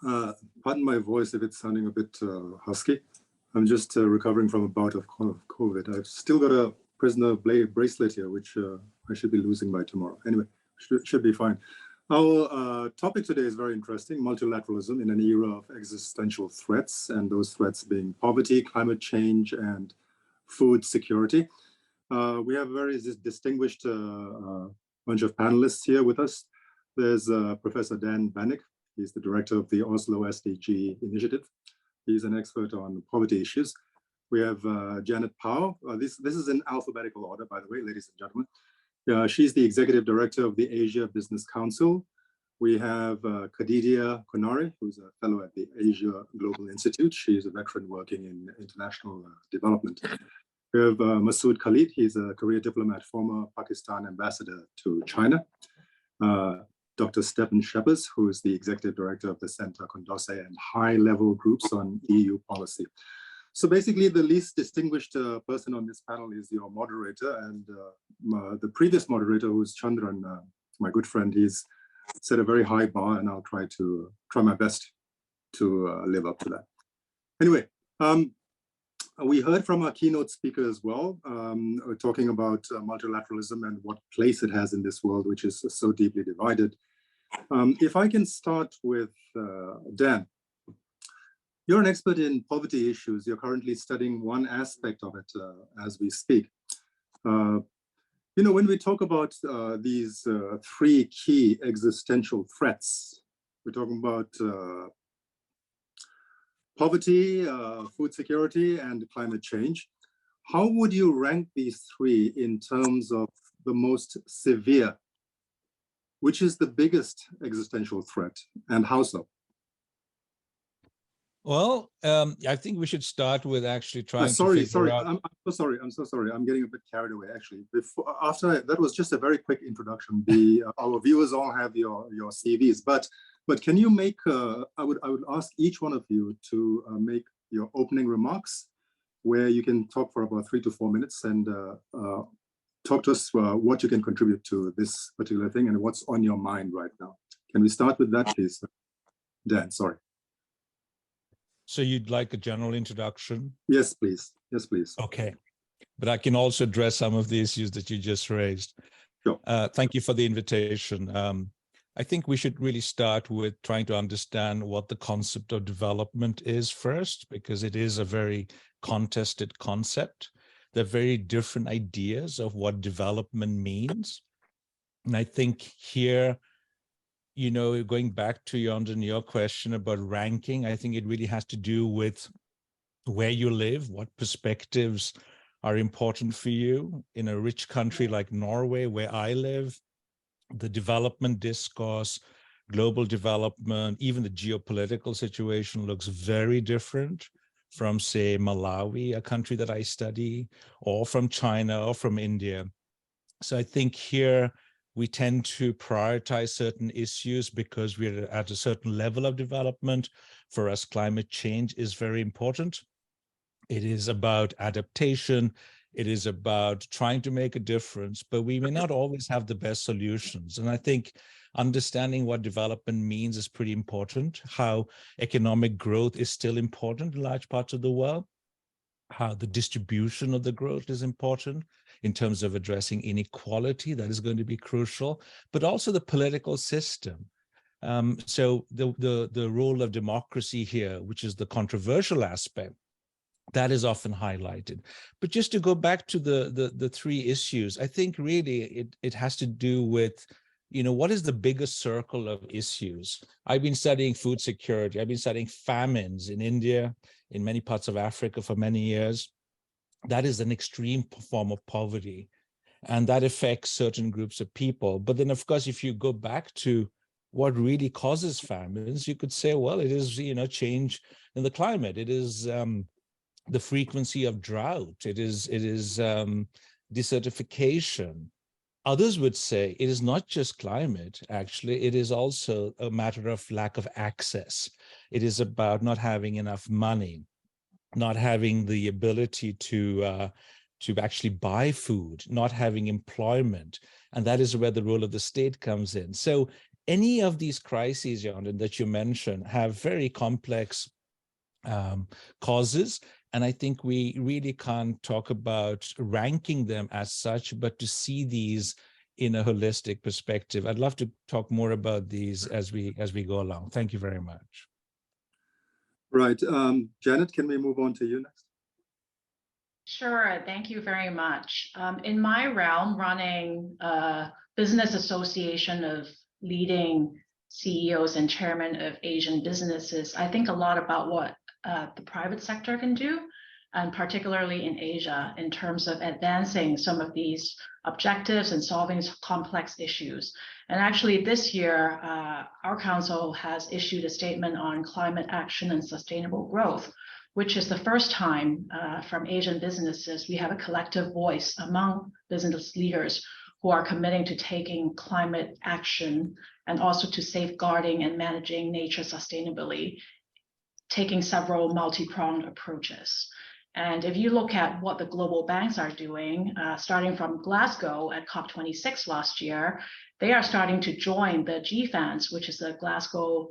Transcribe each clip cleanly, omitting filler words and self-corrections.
Uh, Pardon my voice if it's sounding a bit husky. I'm just recovering from a bout of COVID. I've still got a prisoner bracelet here, which I should be losing by tomorrow. Anyway, should be fine. Our topic today is very interesting: multilateralism in an era of existential threats, and those threats being poverty, climate change, and food security. We have a very distinguished bunch of panelists here with us. There's Professor Dan Banik. He's the director of the Oslo SDG Initiative. He's an expert on poverty issues. We have Janet Powell. This is in alphabetical order, by the way, ladies and gentlemen. She's the executive director of the Asia Business Council. We have Kadidia Konare, who's a fellow at the Asia Global Institute. She's a veteran working in international development. We have Masood Khalid. He's a career diplomat, former Pakistan ambassador to China. Dr. Stefan Shepers, who is the executive director of the Centre Condorcet and high-level groups on EU policy. So basically, the least distinguished person on this panel is your moderator, and the previous moderator, who's Chandran, my good friend, he's set a very high bar, and I'll try my best to live up to that. Anyway, we heard from our keynote speaker as well, talking about multilateralism and what place it has in this world, which is so deeply divided. If I can start with Dan. You're an expert in poverty issues. You're currently studying one aspect of it as we speak. You know, when we talk about these three key existential threats, we're talking about poverty, food security, and climate change. How would you rank these three in terms of the most severe? Which is the biggest existential threat, and how so? Well, I think we should start with actually trying to figure out... I'm so sorry. I'm getting a bit carried away, actually. That was just a very quick introduction. Our viewers all have your CVs, but can you make, I would ask each one of you to make your opening remarks, where you can talk for about 3 to 4 minutes and talk to us what you can contribute to this particular thing and what's on your mind right now. Can we start with that, please? Dan, sorry. So you'd like a general introduction? Yes, please. Yes, please. Okay. But I can also address some of the issues that you just raised. Sure. Thank you for the invitation. I think we should really start with trying to understand what the concept of development is first, because it is a very contested concept. There are very different ideas of what development means. And I think here, you know, going back to Yonden, your question about ranking, I think it really has to do with where you live, what perspectives are important for you. In a rich country like Norway, where I live, the development discourse, global development, even the geopolitical situation looks very different from, say, Malawi, a country that I study, or from China or from India. So I think here we tend to prioritize certain issues because we're at a certain level of development. For us, climate change is very important. It is about adaptation. It is about trying to make a difference, but we may not always have the best solutions. And I think understanding what development means is pretty important, how economic growth is still important in large parts of the world, how the distribution of the growth is important in terms of addressing inequality, that is going to be crucial, but also the political system. So the role of democracy here, which is the controversial aspect, that is often highlighted. But just to go back to the three issues, I think really it has to do with, you know, what is the biggest circle of issues? I've been studying food security. I've been studying famines in India, in many parts of Africa for many years. That is an extreme form of poverty, and that affects certain groups of people. But then, of course, if you go back to what really causes famines, you could say, well, it is, you know, change in the climate. It is the frequency of drought. It is desertification. Others would say it is not just climate, actually, it is also a matter of lack of access. It is about not having enough money, not having the ability to actually buy food, not having employment. And that is where the role of the state comes in. So any of these crises, Yonden, that you mentioned have very complex causes. And I think we really can't talk about ranking them as such, but to see these in a holistic perspective. I'd love to talk more about these as we go along. Thank you very much. Right. Janet, can we move on to you next? Sure, thank you very much. In my realm, running a business association of leading CEOs and chairmen of Asian businesses, I think a lot about what the private sector can do, and particularly in Asia, in terms of advancing some of these objectives and solving complex issues. And actually this year, our council has issued a statement on climate action and sustainable growth, which is the first time from Asian businesses we have a collective voice among business leaders who are committing to taking climate action and also to safeguarding and managing nature sustainably, taking several multi-pronged approaches. And if you look at what the global banks are doing, starting from Glasgow at COP26 last year, they are starting to join the GFANZ, which is the Glasgow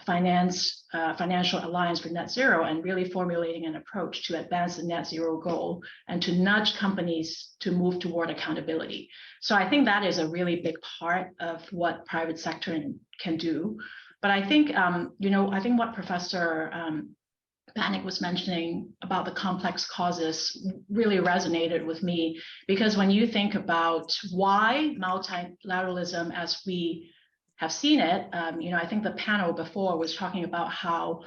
Financial Alliance for Net Zero, and really formulating an approach to advance the net zero goal and to nudge companies to move toward accountability. So I think that is a really big part of what private sector can do. But I think, I think what Professor Banik was mentioning about the complex causes really resonated with me, because when you think about why multilateralism as we have seen it, I think the panel before was talking about how,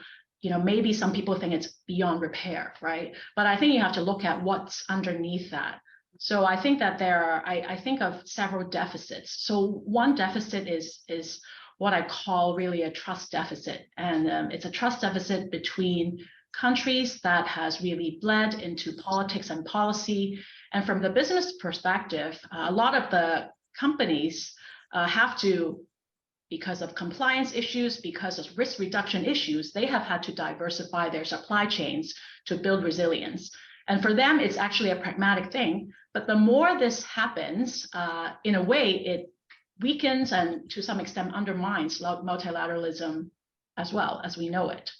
maybe some people think it's beyond repair, right? But I think you have to look at what's underneath that. So I think that I think of several deficits. So one deficit is what I call really a trust deficit. And it's a trust deficit between countries that has really bled into politics and policy. And from the business perspective, a lot of the companies have to, because of compliance issues, because of risk reduction issues, they have had to diversify their supply chains to build resilience. And for them, it's actually a pragmatic thing. But the more this happens, in a way, it weakens and to some extent undermines multilateralism as well as we know it.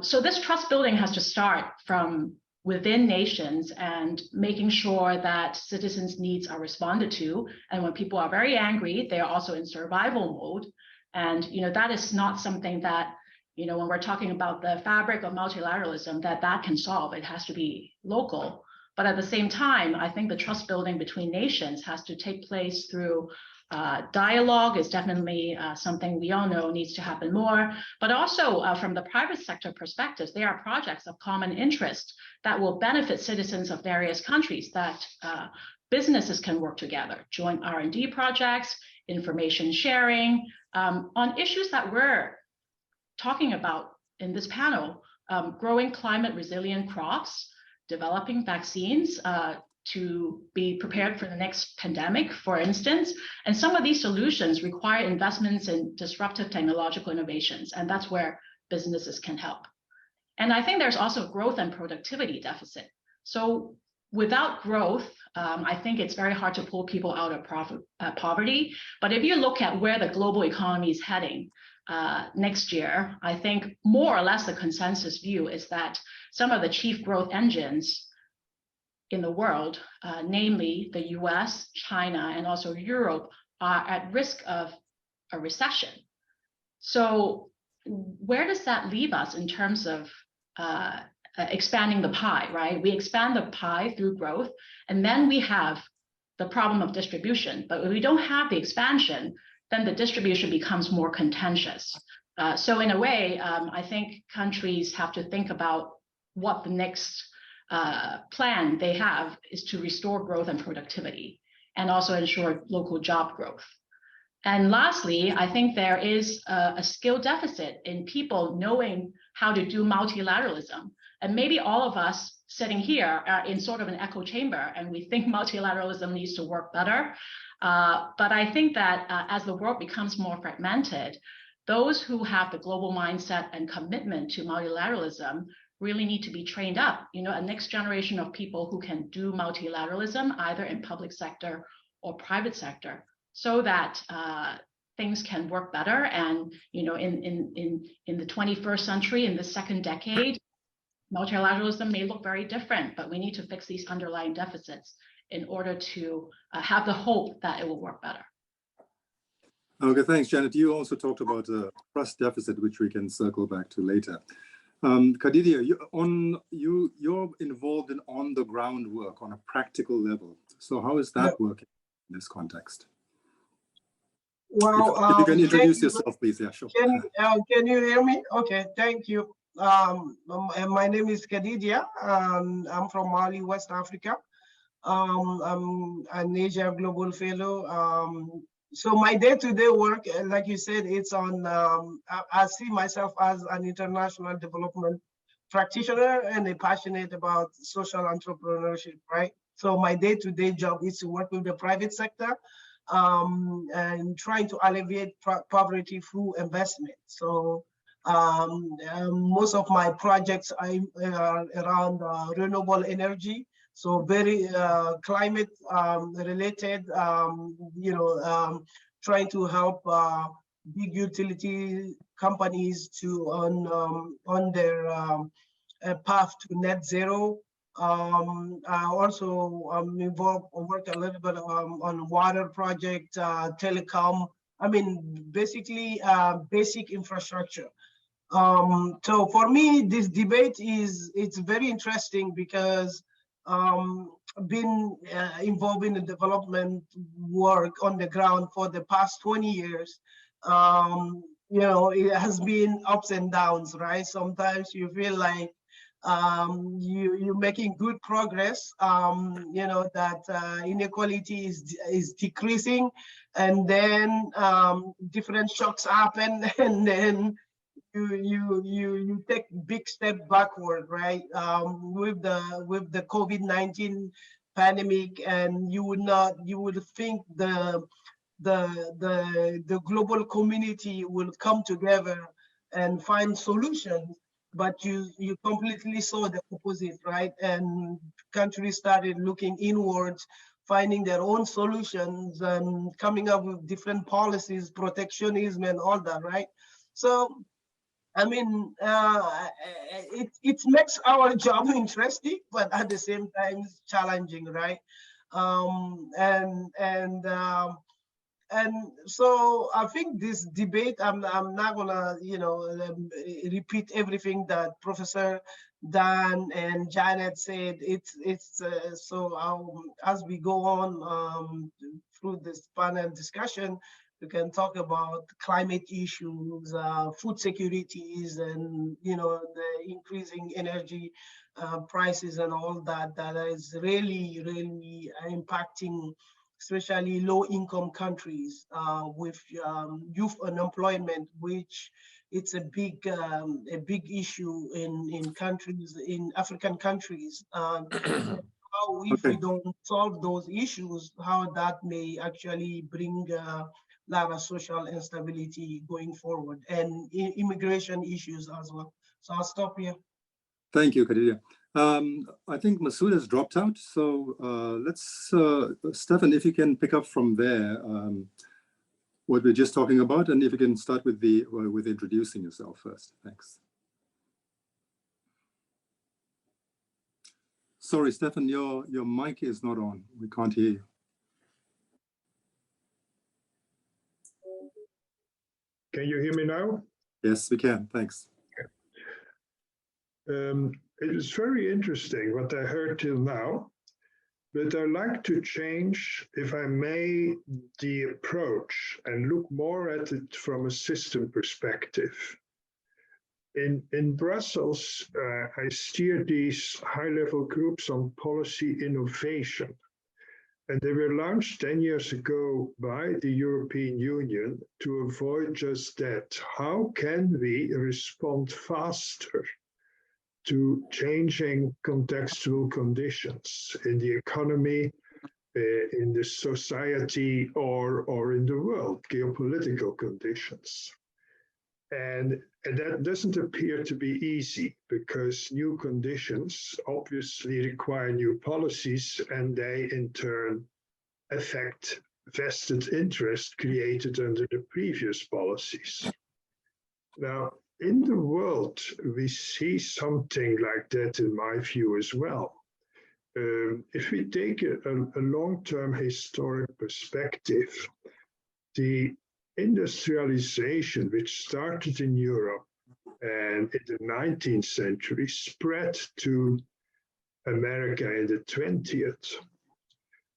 So this trust building has to start from within nations and making sure that citizens' needs are responded to. And when people are very angry, they are also in survival mode. And that is not something that, when we're talking about the fabric of multilateralism, that can solve. It has to be local. But at the same time, I think the trust building between nations has to take place through dialogue is definitely something we all know needs to happen more, but also from the private sector perspective, there are projects of common interest that will benefit citizens of various countries that businesses can work together, joint R&D projects, information sharing on issues that we're talking about in this panel, growing climate resilient crops, developing vaccines, to be prepared for the next pandemic, for instance. And some of these solutions require investments in disruptive technological innovations, and that's where businesses can help. And I think there's also growth and productivity deficit. So without growth, I think it's very hard to pull people out of poverty. But if you look at where the global economy is heading next year, I think more or less the consensus view is that some of the chief growth engines in the world, namely the US, China, and also Europe, are at risk of a recession. So where does that leave us in terms of expanding the pie, right? We expand the pie through growth, and then we have the problem of distribution. But if we don't have the expansion, then the distribution becomes more contentious. So in a way, I think countries have to think about what the next plan they have is to restore growth and productivity and also ensure local job growth. And lastly, I think there is a skill deficit in people knowing how to do multilateralism. And maybe all of us sitting here are in sort of an echo chamber and we think multilateralism needs to work better. But I think that as the world becomes more fragmented, those who have the global mindset and commitment to multilateralism really need to be trained up, a next generation of people who can do multilateralism, either in public sector or private sector, so that things can work better. And in the 21st century, in the second decade, multilateralism may look very different, but we need to fix these underlying deficits in order to have the hope that it will work better. Okay, thanks, Janet. You also talked about the trust deficit, which we can circle back to later. Kadidia, you're involved in on-the-ground work on a practical level. So how is that working in this context? Well, if you can introduce yourself, please. Yeah, sure. Can you hear me? Okay, thank you. My name is Kadidia. I'm from Mali, West Africa. I'm an Asia Global Fellow. So my day-to-day work, like you said, it's on, I see myself as an international development practitioner and a passionate about social entrepreneurship, right? So my day-to-day job is to work with the private sector and trying to alleviate poverty through investment. So most of my projects are around renewable energy. So very climate related, trying to help big utility companies to on their path to net zero. I also work a little bit on water project, telecom. I mean, basically basic infrastructure. So for me, this debate it's very interesting because been involved in the development work on the ground for the past 20 years. It has been ups and downs, right? Sometimes you feel like you're making good progress, that inequality is decreasing, and then different shocks happen, and then you take big step backward, right? With the COVID-19 pandemic, and you would think the global community will come together and find solutions, but you completely saw the opposite, right? And countries started looking inwards, finding their own solutions and coming up with different policies, protectionism and all that, right? So I mean, it makes our job interesting, but at the same time challenging, right? And so I think this debate, I'm not gonna repeat everything that Professor Dan and Janet said. As we go on through this panel discussion, we can talk about climate issues, food securities, and the increasing energy prices and all that is really, really impacting especially low-income countries with youth unemployment, which it's a big issue in countries, in African countries. If we don't solve those issues, how that may actually bring a lot of social instability going forward, and immigration issues as well. So I'll stop here. Thank you, Kadidia. I think Masood has dropped out, so let's, Stefan, if you can pick up from there what we're just talking about, and if you can start with with introducing yourself first. Thanks. Sorry, Stefan, your mic is not on. We can't hear you. Can you hear me now? Yes, we can. Thanks. It is very interesting what I heard till now, but I'd like to change, if I may, the approach and look more at it from a system perspective. In Brussels, I steer these high-level groups on policy innovation, and they were launched 10 years ago by the European Union to avoid just that. How can we respond faster to changing contextual conditions in the economy, in the society, or in the world, geopolitical conditions? And that doesn't appear to be easy, because new conditions obviously require new policies, and they in turn affect vested interest created under the previous policies. Now, in the world, we see something like that in my view as well. If we take a long-term historic perspective, the industrialization, which started in Europe and in the 19th century, spread to America in the 20th,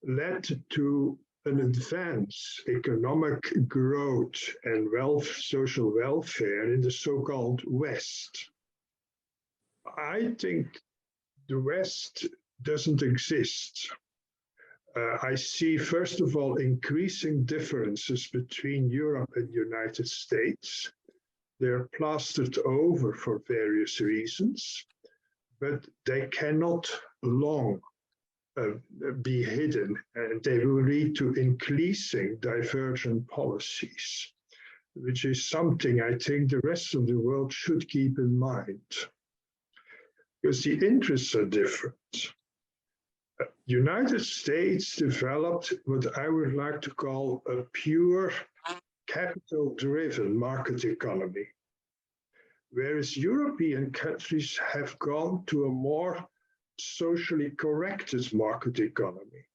led to an advance economic growth and social welfare in the so-called West. I think the West doesn't exist. I see, first of all, increasing differences between Europe and the United States. They're plastered over for various reasons, but they cannot long be hidden, and they will lead to increasing divergent policies, which is something I think the rest of the world should keep in mind, because the interests are different. United States developed what I would like to call a pure capital-driven market economy, whereas European countries have gone to a more socially corrected market economy.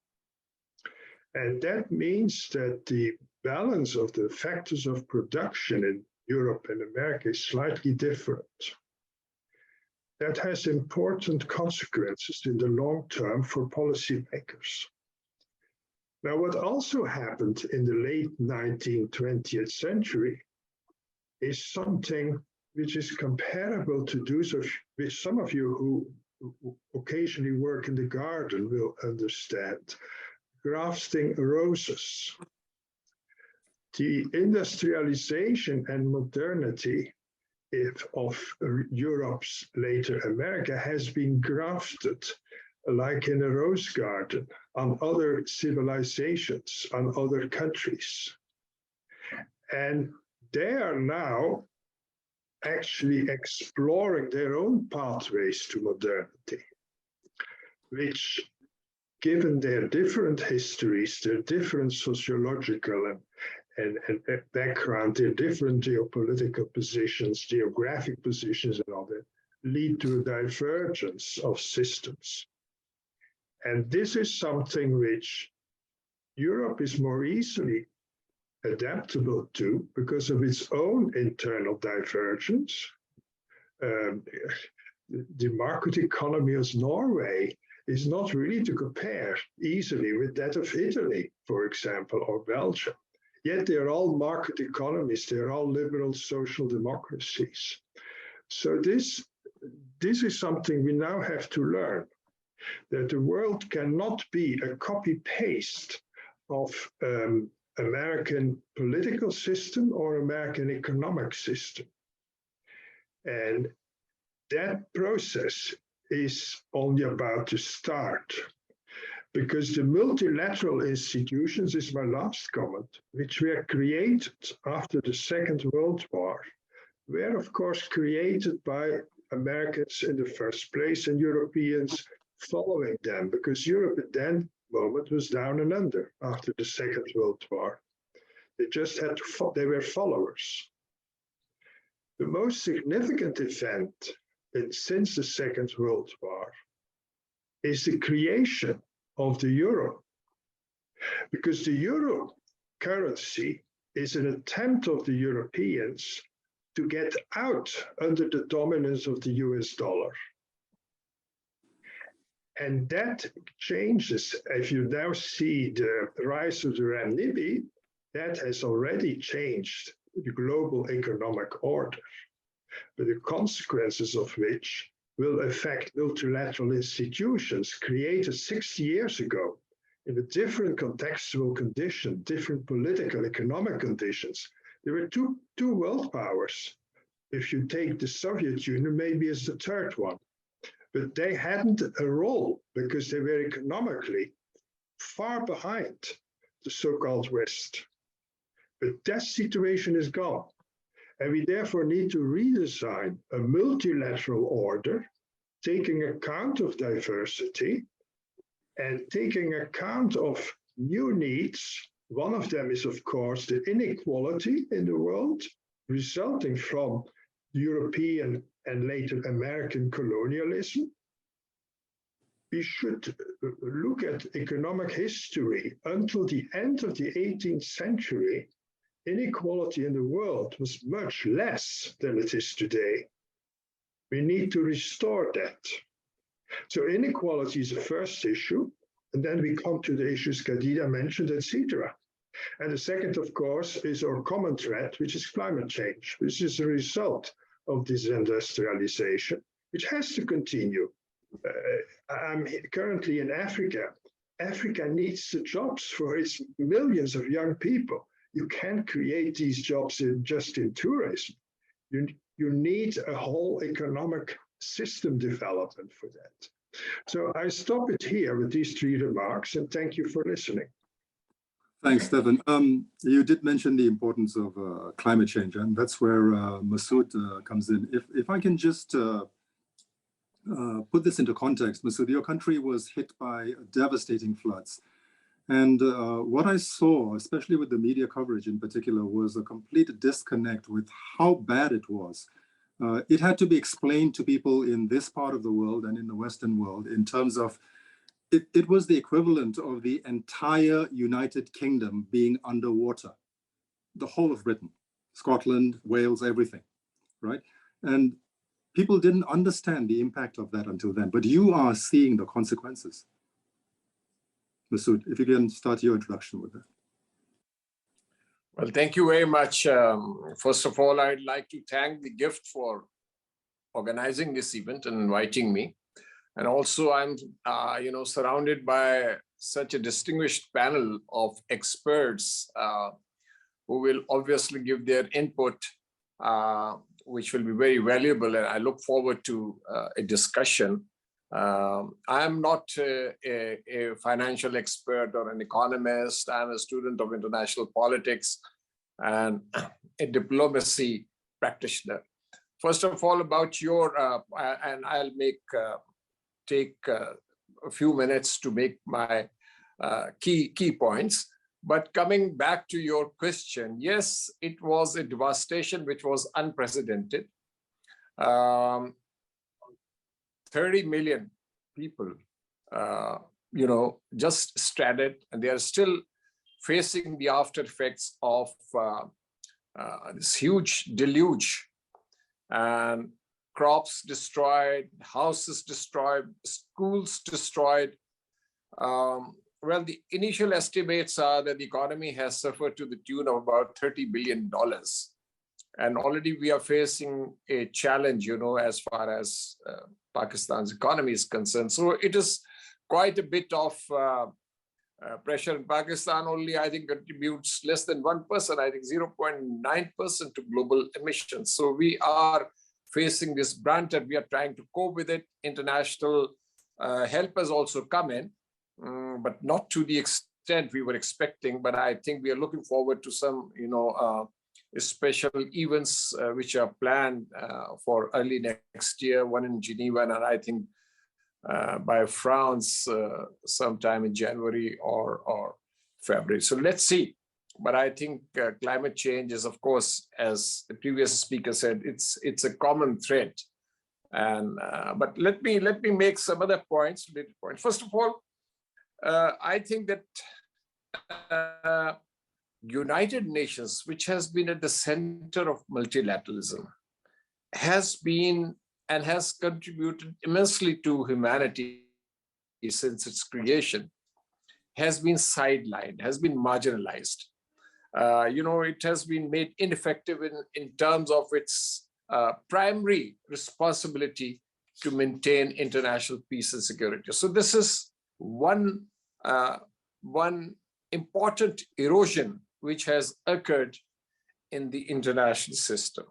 And that means that the balance of the factors of production in Europe and America is slightly different. That has important consequences in the long term for policymakers. Now, what also happened in the late 19th, 20th century is something which is comparable to those of which some of you who occasionally work in the garden will understand, grafting roses. The industrialization and modernity of Europe's later America has been grafted like in a rose garden on other civilizations, on other countries. And they are now actually exploring their own pathways to modernity, which, given their different histories, their different sociological and background, their different geopolitical positions, geographic positions and all that, lead to a divergence of systems. And this is something which Europe is more easily adaptable to because of its own internal divergence. The market economy of Norway is not really to compare easily with that of Italy, for example, or Belgium. Yet they're all market economies, they're all liberal social democracies. So this is something we now have to learn, that the world cannot be a copy-paste of American political system or American economic system. And that process is only about to start, because the multilateral institutions, is my last comment, which were created after the Second World War, were of course created by Americans in the first place and Europeans following them, because Europe at that moment was down and under after the Second World War. They just had to, they were followers. The most significant event since the Second World War is the creation of the euro, because the euro currency is an attempt of the Europeans to get out under the dominance of the US dollar. And that changes. If you now see the rise of the renminbi, that has already changed the global economic order, but the consequences of which will affect multilateral institutions created 60 years ago in a different contextual condition, different political, economic conditions. There were two world powers. If you take the Soviet Union, maybe as the third one, but they hadn't a role because they were economically far behind the so-called West. But that situation is gone. And we therefore need to redesign a multilateral order, taking account of diversity and taking account of new needs One of them is, of course, the inequality in the world resulting from European and later American colonialism. We should look at economic history. Until the end of the 18th century, inequality in the world was much less than it is today. We need to restore that. So inequality is the first issue, and then we come to the issues Kadidia mentioned, etc. And the second, of course, is our common threat, which is climate change, which is a result of this industrialization, which has to continue. I'm currently in Africa. Africa needs the jobs for its millions of young people. You can't create these jobs just in tourism. You need a whole economic system development for that. So I stop it here with these 3 remarks, and thank you for listening. Thanks, Stefan. You did mention the importance of climate change, and that's where Masood comes in. If I can just put this into context, Masood, your country was hit by devastating floods. And what I saw, especially with the media coverage in particular, was a complete disconnect with how bad it was. It had to be explained to people in this part of the world and in the Western world in terms of it was the equivalent of the entire United Kingdom being underwater, the whole of Britain, Scotland, Wales, everything, right? And people didn't understand the impact of that until then, but you are seeing the consequences. Masood, if you can start your introduction with that. Well, thank you very much. First of all, I'd like to thank the GIFT for organizing this event and inviting me. And also I'm, surrounded by such a distinguished panel of experts who will obviously give their input, which will be very valuable. And I look forward to a discussion. I'm not a financial expert or an economist. I'm a student of international politics and a diplomacy practitioner. First of all, about your, and I'll take a few minutes to make my key points. But coming back to your question, yes, it was a devastation which was unprecedented. 30 million people, just stranded, and they are still facing the after effects of this huge deluge, and crops destroyed, houses destroyed, schools destroyed. Well, the initial estimates are that the economy has suffered to the tune of about $30 billion. And already we are facing a challenge, as far as Pakistan's economy is concerned. So it is quite a bit of pressure. In Pakistan only, I think, contributes less than 1%, I think 0.9% to global emissions. So we are facing this brunt and we are trying to cope with it. International help has also come in, but not to the extent we were expecting. But I think we are looking forward to some, special events which are planned for early next year, one in Geneva, and I think by France sometime in January or February. So let's see. But I think climate change is, of course, as the previous speaker said, it's a common threat. And but let me make some other points. First of all, I think that United Nations, which has been at the center of multilateralism, has been and has contributed immensely to humanity since its creation, has been sidelined, has been marginalized. It has been made ineffective in terms of its primary responsibility to maintain international peace and security. So this is one important erosion which has occurred in the international system.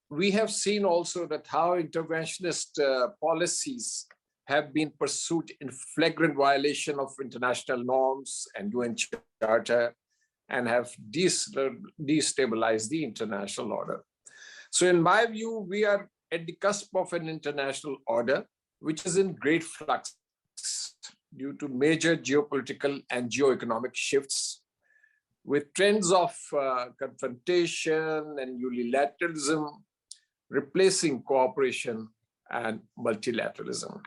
We have seen also that how interventionist policies have been pursued in flagrant violation of international norms and UN Charter, and have destabilized the international order. So in my view, we are at the cusp of an international order which is in great flux. due to major geopolitical and geoeconomic shifts, with trends of confrontation and unilateralism replacing cooperation and multilateralism.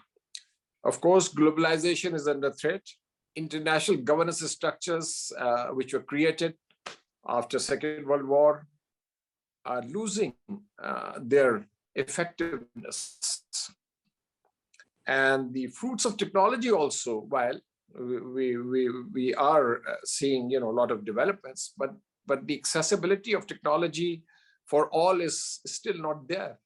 Of course, globalization is under threat. International governance structures which were created after Second World War are losing their effectiveness. And the fruits of technology also, while we are seeing a lot of developments, but the accessibility of technology for all is still not there.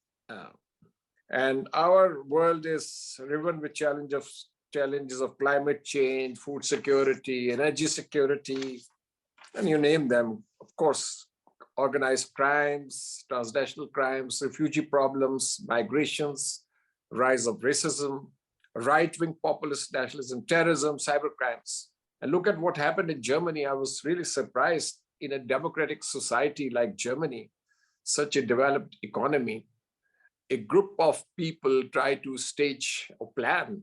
And our world is riven with challenges of climate change, food security, energy security, and you name them. Of course, organized crimes, transnational crimes, refugee problems, migrations, rise of racism, right-wing populist nationalism, terrorism, cyber crimes. And look at what happened in Germany. I was really surprised in a democratic society like Germany, such a developed economy, a group of people try to stage or plan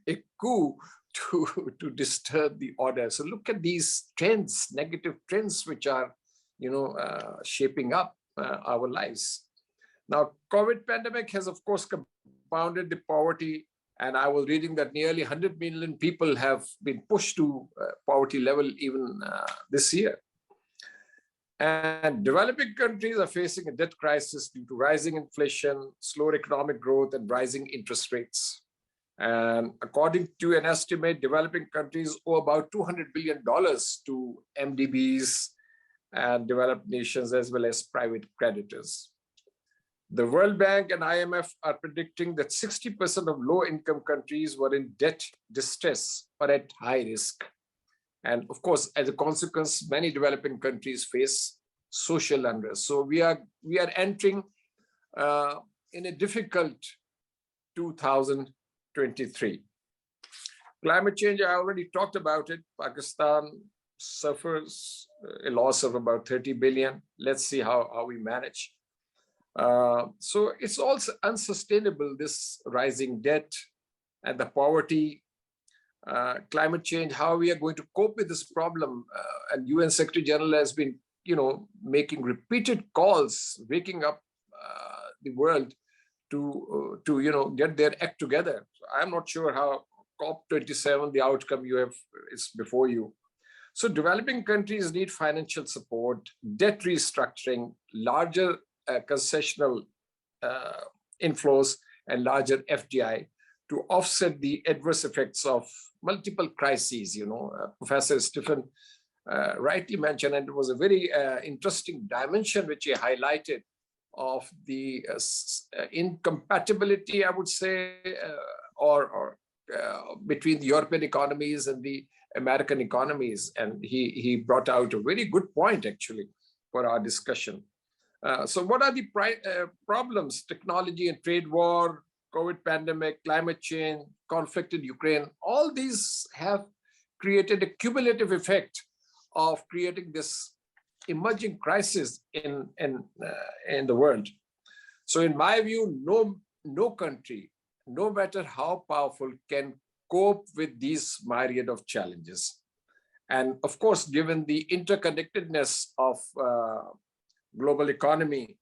a coup to disturb the order. So look at these trends, negative trends, which are, shaping up our lives. Now, COVID pandemic has, of course, compounded the poverty. And I was reading that nearly 100 million people have been pushed to poverty level even this year. And developing countries are facing a debt crisis due to rising inflation, slower economic growth, and rising interest rates. And according to an estimate, developing countries owe about $200 billion to MDBs and developed nations, as well as private creditors. The World Bank and IMF are predicting that 60% of low-income countries were in debt distress or at high risk. And of course, as a consequence, many developing countries face social unrest. So we are entering in a difficult 2023. Climate change, I already talked about it. Pakistan suffers a loss of about 30 billion. Let's see how we manage. So it's also unsustainable, this rising debt and the poverty, climate change, how we are going to cope with this problem. And UN Secretary General has been, making repeated calls, waking up the world to get their act together. So I'm not sure how COP27, the outcome is before you. So developing countries need financial support, debt restructuring, larger concessional inflows, and larger FDI to offset the adverse effects of multiple crises. Professor Stefan rightly mentioned, and it was a very interesting dimension which he highlighted of the incompatibility, I would say, or between the European economies and the American economies. And he brought out a very good point, actually, for our discussion. So what are the problems? Technology and trade war, COVID pandemic, climate change, conflict in Ukraine, all these have created a cumulative effect of creating this emerging crisis in the world. So in my view, no country, no matter how powerful, can cope with these myriad of challenges. And of course, given the interconnectedness of global economy,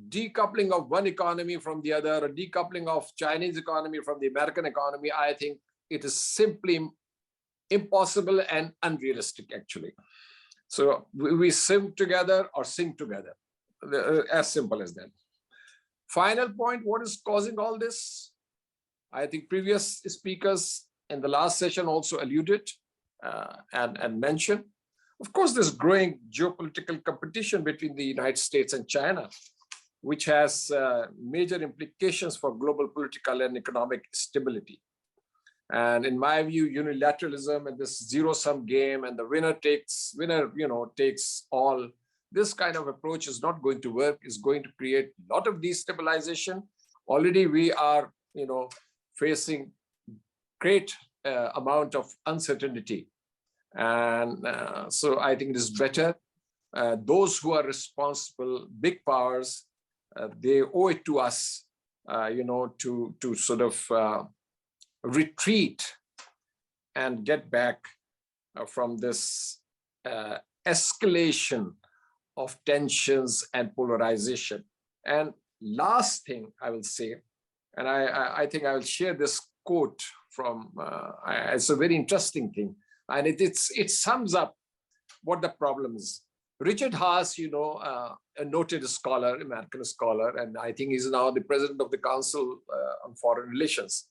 decoupling of one economy from the other, or decoupling of Chinese economy from the American economy, I think it is simply impossible and unrealistic, actually. So we swim together or sink together, as simple as that. Final point, what is causing all this? I think previous speakers in the last session also alluded and mentioned. Of course, there's growing geopolitical competition between the United States and China, which has major implications for global political and economic stability. And in my view, unilateralism and this zero-sum game and the winner takes all, this kind of approach is not going to work. It's going to create a lot of destabilization. Already we are, facing great amount of uncertainty. And so I think it is better. Those who are responsible, big powers, they owe it to us, to sort of retreat and get back from this escalation of tensions and polarization. And last thing I will say, and I think I will share this quote from, it's a very interesting thing, and it sums up what the problem is. Richard Haas, you know, a noted scholar, American scholar, and I think he's now the president of the Council on Foreign Relations.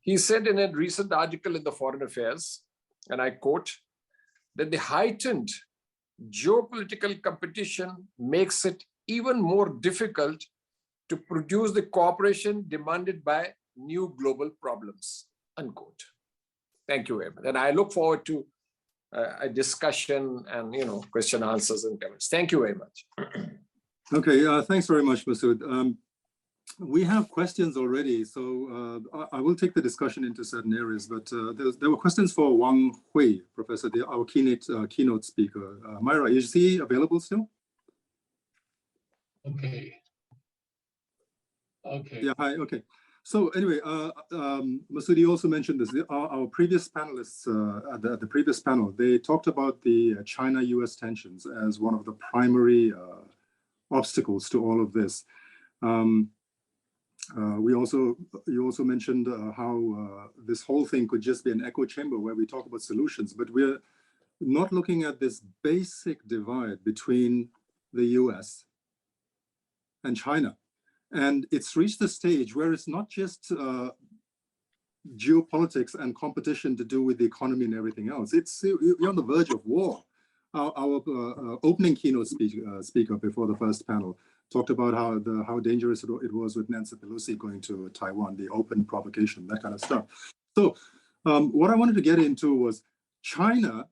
He said in a recent article in the Foreign Affairs, and I quote, that the heightened geopolitical competition makes it even more difficult to produce the cooperation demanded by new global problems, unquote. Thank you very much. And I look forward to a discussion and, you know, question, answers, and comments. Thank you very much. Okay, thanks very much, Masood. We have questions already, so I will take the discussion into certain areas, but there were questions for Wang Hui, Professor, our keynote speaker. Myra, is he available still? Okay. Okay. Yeah, hi, okay. So anyway, Masood, you also mentioned this. Our previous panelists at the previous panel, they talked about the China-US tensions as one of the primary obstacles to all of this. You also mentioned how this whole thing could just be an echo chamber where we talk about solutions, but we're not looking at this basic divide between the US and China. And it's reached a stage where it's not just geopolitics and competition to do with the economy and everything else. We're on the verge of war. Our opening keynote speaker before the first panel talked about how dangerous it was with Nancy Pelosi going to Taiwan, the open provocation, that kind of stuff. So what I wanted to get into was China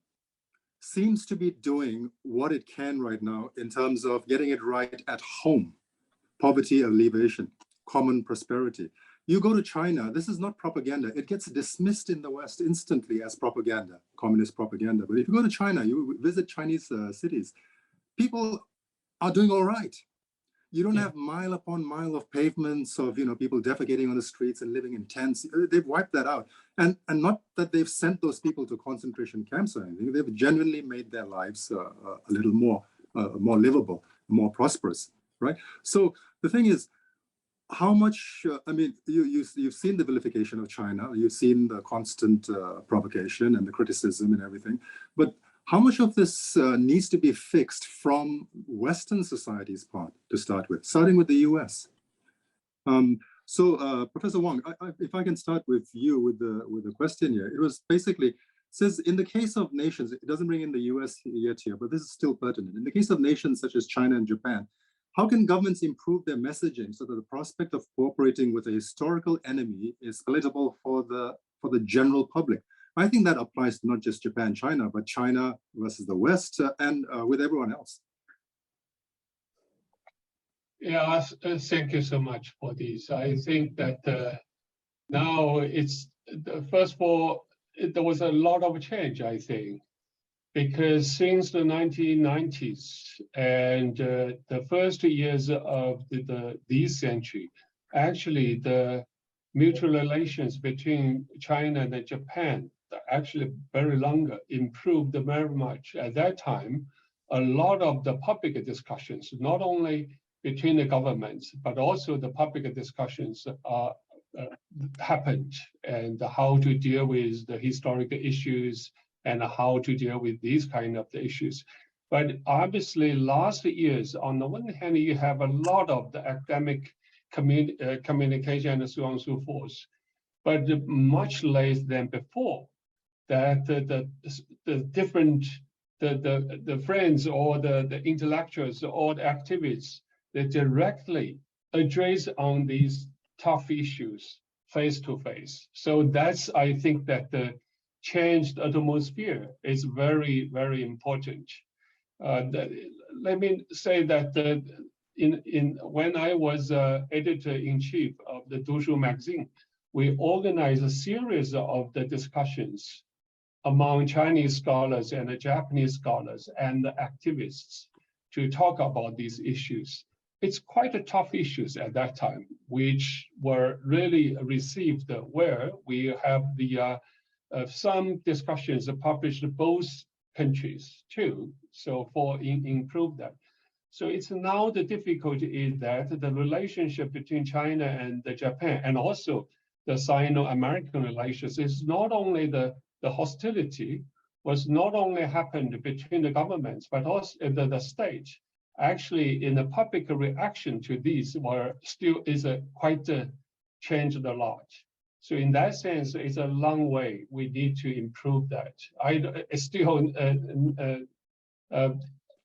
seems to be doing what it can right now in terms of getting it right at home. Poverty alleviation, common prosperity. You go to China, this is not propaganda. It gets dismissed in the West instantly as propaganda, communist propaganda. But if you go to China, you visit Chinese cities, people are doing all right. You don't have mile upon mile of pavements of people defecating on the streets and living in tents. They've wiped that out. And not that they've sent those people to concentration camps or anything. They've genuinely made their lives a little more livable, more prosperous, right? So the thing is, how much, you've seen the vilification of China, you've seen the constant provocation and the criticism and everything, but how much of this needs to be fixed from Western society's part to start with, starting with the US? So Professor Wang, if I can start with you with the question here, it was basically, says in the case of nations, it doesn't bring in the US yet here, but this is still pertinent. In the case of nations such as China and Japan, how can governments improve their messaging so that the prospect of cooperating with a historical enemy is palatable for the general public? I think that applies to not just Japan, China, but China versus the West and with everyone else. Yeah, thank you so much for this. I think that now it's, first of all, there was a lot of change, I think, because since the 1990s and the first years of this century, actually the mutual relations between China and Japan actually very longer improved very much. At that time, a lot of the public discussions, not only between the governments, but also the public discussions happened, and how to deal with the historical issues and how to deal with these kind of the issues. But obviously last years, on the one hand, you have a lot of the academic communication and so on and so forth, but much less than before, that the different, the friends or the intellectuals or the activists that directly address on these tough issues face to face. So that's, I think that the changed atmosphere is very, very important. Let me say that when I was editor-in-chief of the Dushu magazine, we organized a series of the discussions among Chinese scholars and the Japanese scholars and the activists to talk about these issues. It's quite a tough issues at that time, which were really received where we have the some discussions are published in both countries too, so for improve that. So it's now the difficulty is that the relationship between China and Japan, and also the Sino-American relations, is not only the hostility was not only happened between the governments, but also the state. Actually, in the public reaction to these were still is quite changed a lot. So in that sense, it's a long way. We need to improve that.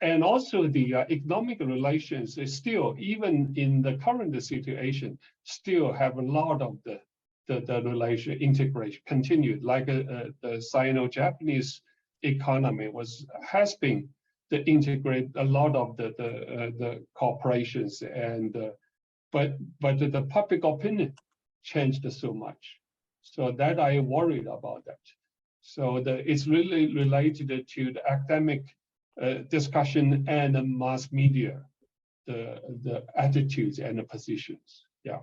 And also the economic relations is still, even in the current situation, still have a lot of the relation integration continued. Like the Sino-Japanese economy has been to integrate a lot of the corporations, and but the public opinion changed so much, so that I worried about that. So it's really related to the academic discussion and the mass media, the attitudes and the positions. Yeah.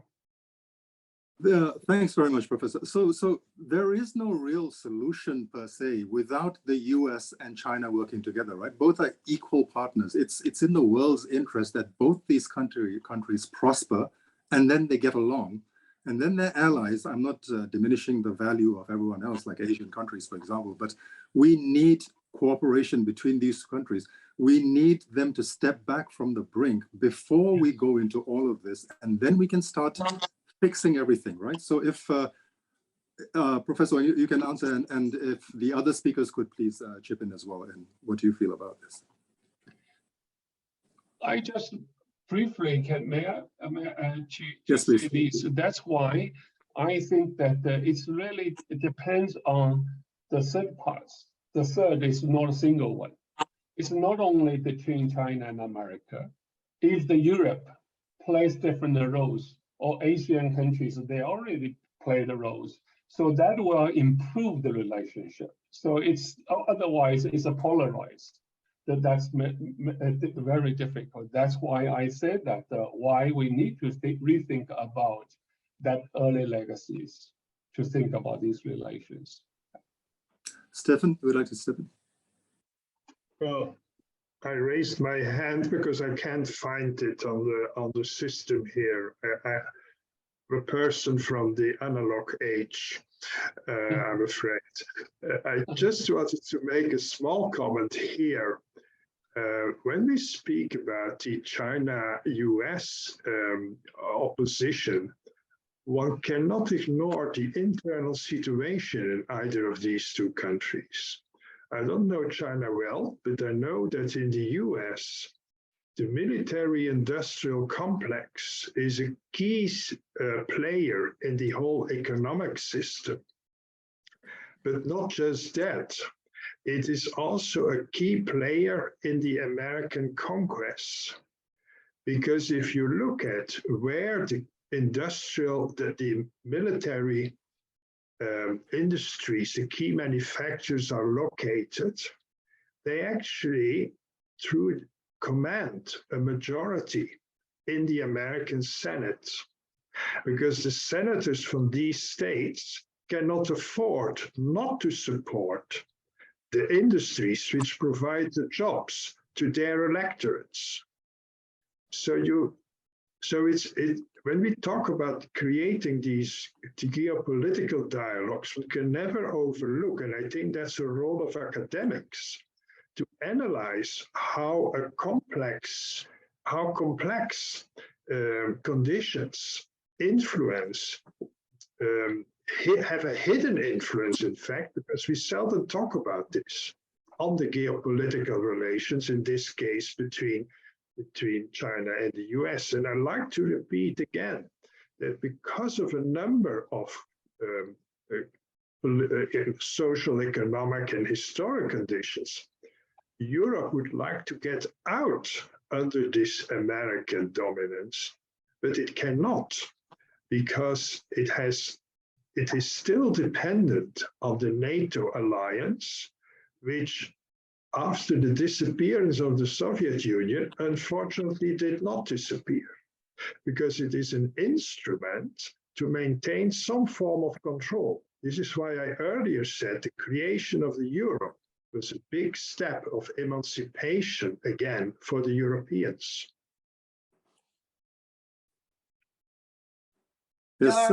Thanks very much, Professor. So there is no real solution per se without the US and China working together, right? Both are equal partners. It's in the world's interest that both these countries prosper, and then they get along, and then they're allies. I'm not diminishing the value of everyone else, like Asian countries, for example, but we need cooperation between these countries. We need them to step back from the brink before we go into all of this, and then we can start fixing everything, right? So if, Professor, you can answer, and if the other speakers could please chip in as well, and what do you feel about this? I just briefly Yes, say this. That's why I think that it depends on the third parts. The third is not a single one. It's not only between China and America. If the Europe plays different roles, or Asian countries, they already play the roles. So that will improve the relationship. So it's otherwise it's a polarized. That's very difficult. That's why I said that why we need to rethink about that early legacies to think about these relations. Stefan, would you like to step in? Well, I raised my hand because I can't find it on the system here. I'm a person from the analog age, I'm afraid. I just wanted to make a small comment here. When we speak about the China-US opposition, one cannot ignore the internal situation in either of these two countries. I don't know China well, but I know that in the US, the military-industrial complex is a key player in the whole economic system. But not just that, it is also a key player in the American conquest. Because if you look at where the military industries, the key manufacturers are located, they actually command a majority in the American Senate, because the senators from these states cannot afford not to support the industries which provide the jobs to their electorates. When we talk about creating the geopolitical dialogues, we can never overlook, and I think that's a role of academics, to analyze how complex conditions influence, have a hidden influence, in fact, because we seldom talk about this, on the geopolitical relations, in this case, between China and the US. And I'd like to repeat again that because of a number of social, economic, and historic conditions, Europe would like to get out under this American dominance, but it cannot, because it is still dependent on the NATO alliance, which after the disappearance of the Soviet Union, unfortunately did not disappear, because it is an instrument to maintain some form of control. This is why I earlier said the creation of the euro was a big step of emancipation again for the Europeans. Yes,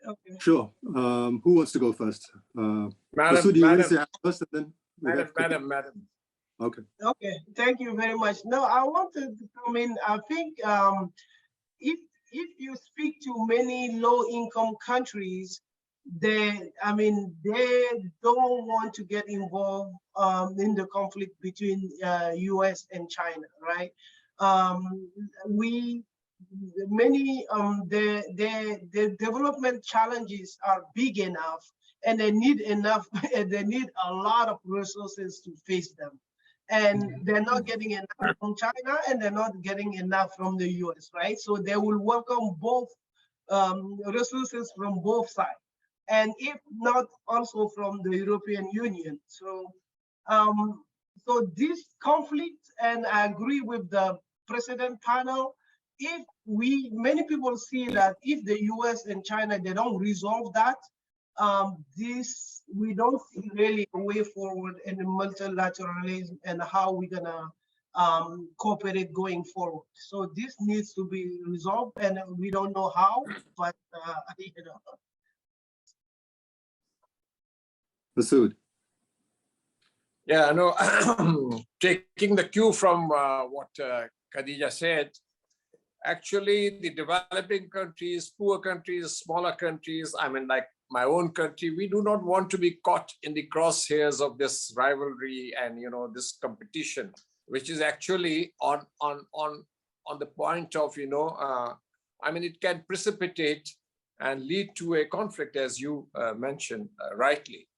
Okay. sure. Who wants to go first? Madam, you raise your hand first, and then Madam. Okay. Okay, thank you very much. No, I wanted to come in. I think if you speak to many low-income countries, they don't want to get involved in the conflict between U.S. and China, right? The development challenges are big enough, and they need enough. They need a lot of resources to face them. And they're not getting enough from China, and they're not getting enough from the US, right? So they will welcome both resources from both sides, and if not also from the European Union. So, so this conflict, and I agree with the precedent panel, if many people see that if the US and China, they don't resolve that, we don't see really a way forward in the multilateralism and how we're gonna cooperate going forward. So this needs to be resolved, and we don't know how, but you know. Masood. Yeah, I know. Taking the cue from what Kadidia said, actually the developing countries, poor countries, smaller countries, I mean, like my own country, we do not want to be caught in the crosshairs of this rivalry and, you know, this competition, which is actually on the point of, you know, I mean, it can precipitate and lead to a conflict, as you mentioned rightly,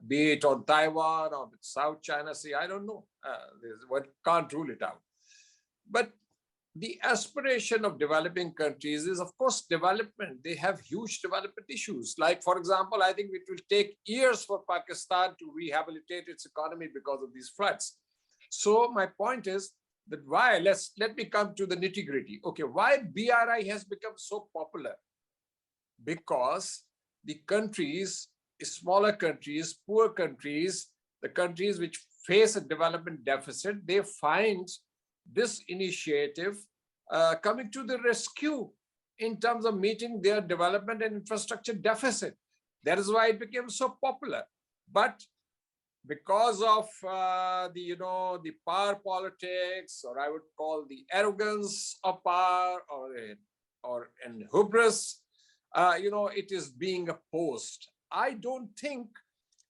be it on Taiwan or South China Sea, I don't know. One can't rule it out. But the aspiration of developing countries is, of course, development. They have huge development issues. Like, for example, I think it will take years for Pakistan to rehabilitate its economy because of these floods. So my point is that why, let me come to the nitty-gritty. Okay, why BRI has become so popular? Because the countries, smaller countries, poor countries, the countries which face a development deficit, they find this initiative coming to the rescue in terms of meeting their development and infrastructure deficit. That is why it became so popular. But because of the power politics, or I would call the arrogance of power, and hubris, it is being opposed. I don't think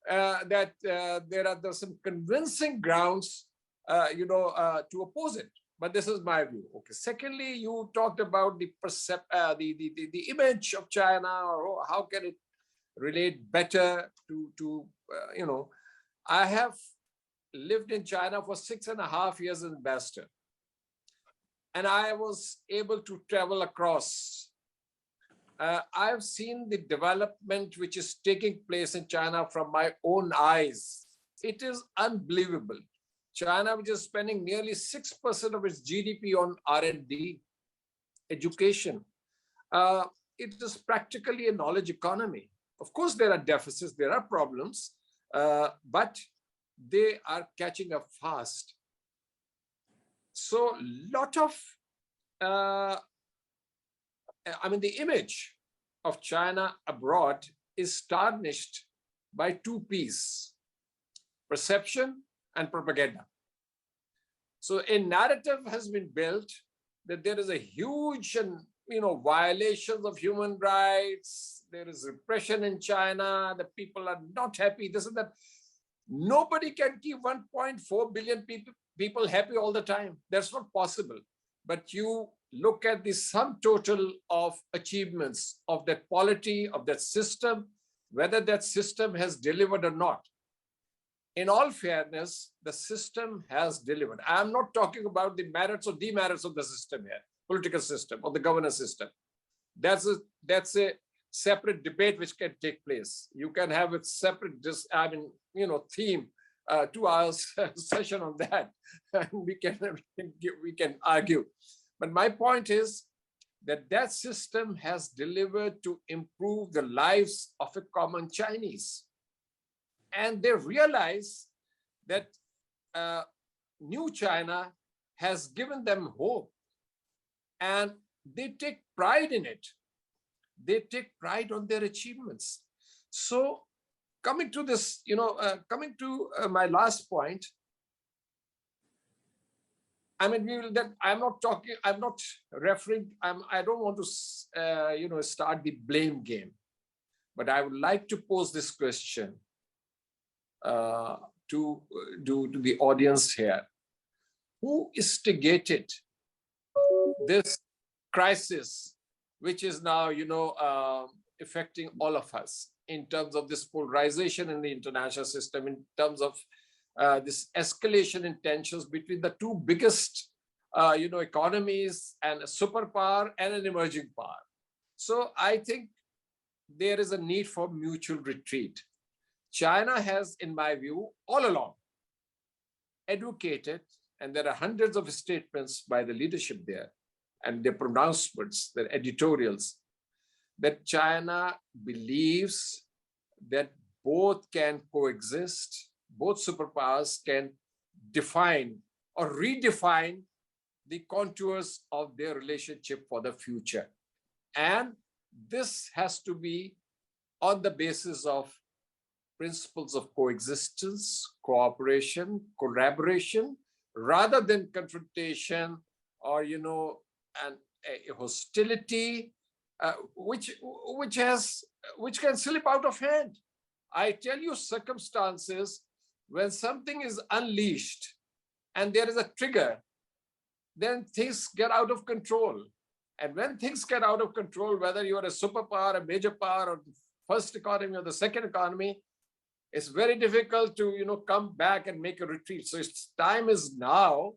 that there are some convincing grounds to oppose it. But this is my view. Okay. Secondly, you talked about the image of China, or how can it relate better to I have lived in China for 6.5 years as ambassador, and I was able to travel across. I've seen the development which is taking place in China from my own eyes. It is unbelievable. China, which is spending nearly 6% of its GDP on R&D, education. It is practically a knowledge economy. Of course, there are deficits, there are problems, but they are catching up fast. So lot of, the image of China abroad is tarnished by two P's: perception and propaganda. So a narrative has been built that there is a huge violations of human rights. There is repression in China. The people are not happy. This and that. Nobody can keep 1.4 billion people happy all the time. That's not possible. But you look at the sum total of achievements of that polity, of that system, whether that system has delivered or not. In all fairness, the system has delivered. I'm not talking about the merits or demerits of the system here, political system or the governance system. That's a separate debate which can take place. You can have a separate, theme, 2 hours session on that, and we can argue. But my point is that system has delivered to improve the lives of a common Chinese. And they realize that new China has given them hope, and they take pride in it. They take pride on their achievements. So coming to this, coming to my last point, I mean, I'm not talking, I'm not referring, I don't want to, start the blame game, but I would like to pose this question to the audience here. Who instigated this crisis, which is now, affecting all of us in terms of this polarization in the international system, in terms of this escalation in tensions between the two biggest, economies, and a superpower and an emerging power. So I think there is a need for mutual retreat. China has, in my view, all along advocated, and there are hundreds of statements by the leadership there and their pronouncements, their editorials, that China believes that both can coexist, both superpowers can define or redefine the contours of their relationship for the future. And this has to be on the basis of principles of coexistence, cooperation, collaboration, rather than confrontation or, and a hostility, which can slip out of hand. I tell you circumstances when something is unleashed and there is a trigger, then things get out of control. And when things get out of control, whether you are a superpower, a major power, or the first economy or the second economy, it's very difficult to come back and make a retreat. So it's time is now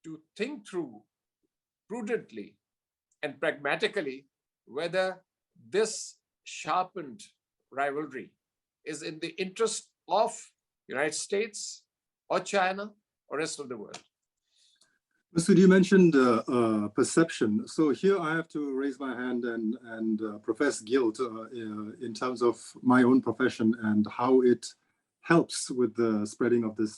to think through prudently and pragmatically whether this sharpened rivalry is in the interest of United States or China or rest of the world. Masood, you mentioned perception. So here I have to raise my hand and profess guilt in terms of my own profession and how it helps with the spreading of this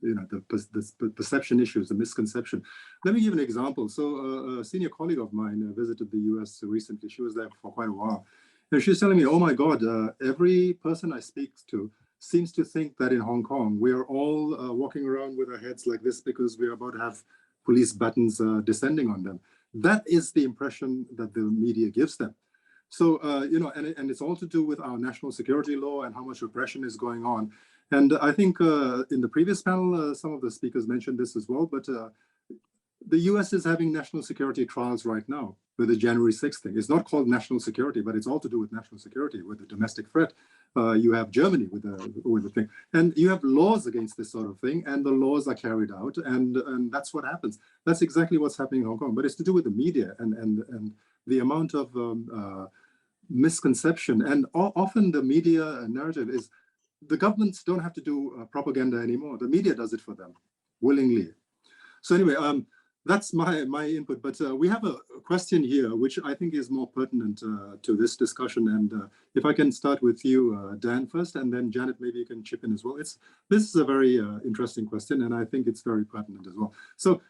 the perception issues, the misconception. Let me give an example. So a senior colleague of mine visited the US recently. She was there for quite a while. And she's telling me, oh my God, every person I speak to seems to think that in Hong Kong, we are all walking around with our heads like this because we are about to have police buttons descending on them. That is the impression that the media gives them. So, and it's all to do with our national security law and how much repression is going on. And I think in the previous panel, some of the speakers mentioned this as well, but the US is having national security trials right now with the January 6th thing. It's not called national security, but it's all to do with national security, with the domestic threat. You have Germany with the thing. And you have laws against this sort of thing, and the laws are carried out, and that's what happens. That's exactly what's happening in Hong Kong, but it's to do with the media and the amount of misconception. And often the media narrative is the governments don't have to do propaganda anymore. The media does it for them willingly. So anyway, that's my input, but we have a question here, which I think is more pertinent to this discussion. And if I can start with you, Dan, first, and then Janet, maybe you can chip in as well. This is a very interesting question, and I think it's very pertinent as well. So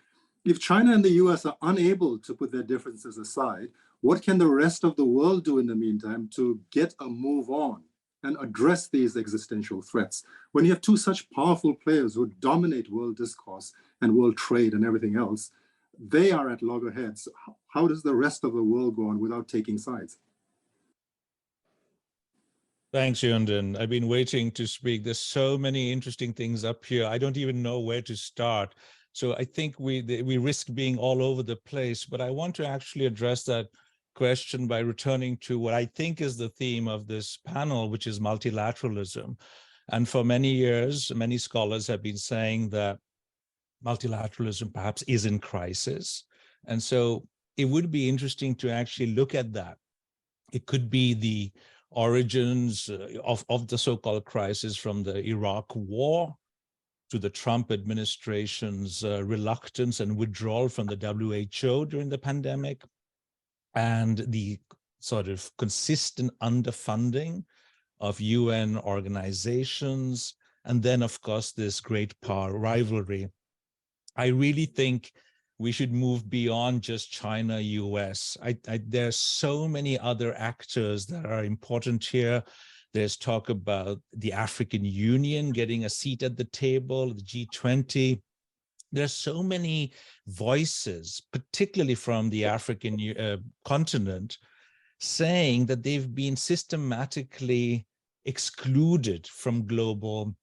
if China and the US are unable to put their differences aside, what can the rest of the world do in the meantime to get a move on and address these existential threats? When you have two such powerful players who dominate world discourse and world trade and everything else, they are at loggerheads. How does the rest of the world go on without taking sides? Thanks, Yonden. I've been waiting to speak. There's so many interesting things up here. I don't even know where to start. So I think we risk being all over the place, but I want to actually address that question by returning to what I think is the theme of this panel, which is multilateralism. And for many years, many scholars have been saying that multilateralism perhaps is in crisis. And so it would be interesting to actually look at that. It could be the origins of the so-called crisis from the Iraq war, to the Trump administration's reluctance and withdrawal from the WHO during the pandemic, and the sort of consistent underfunding of UN organizations, and then, of course, this great power rivalry. I really think we should move beyond just China, US. There are so many other actors that are important here. There's talk about the African Union getting a seat at the table, the G20. There are so many voices, particularly from the African continent, saying that they've been systematically excluded from global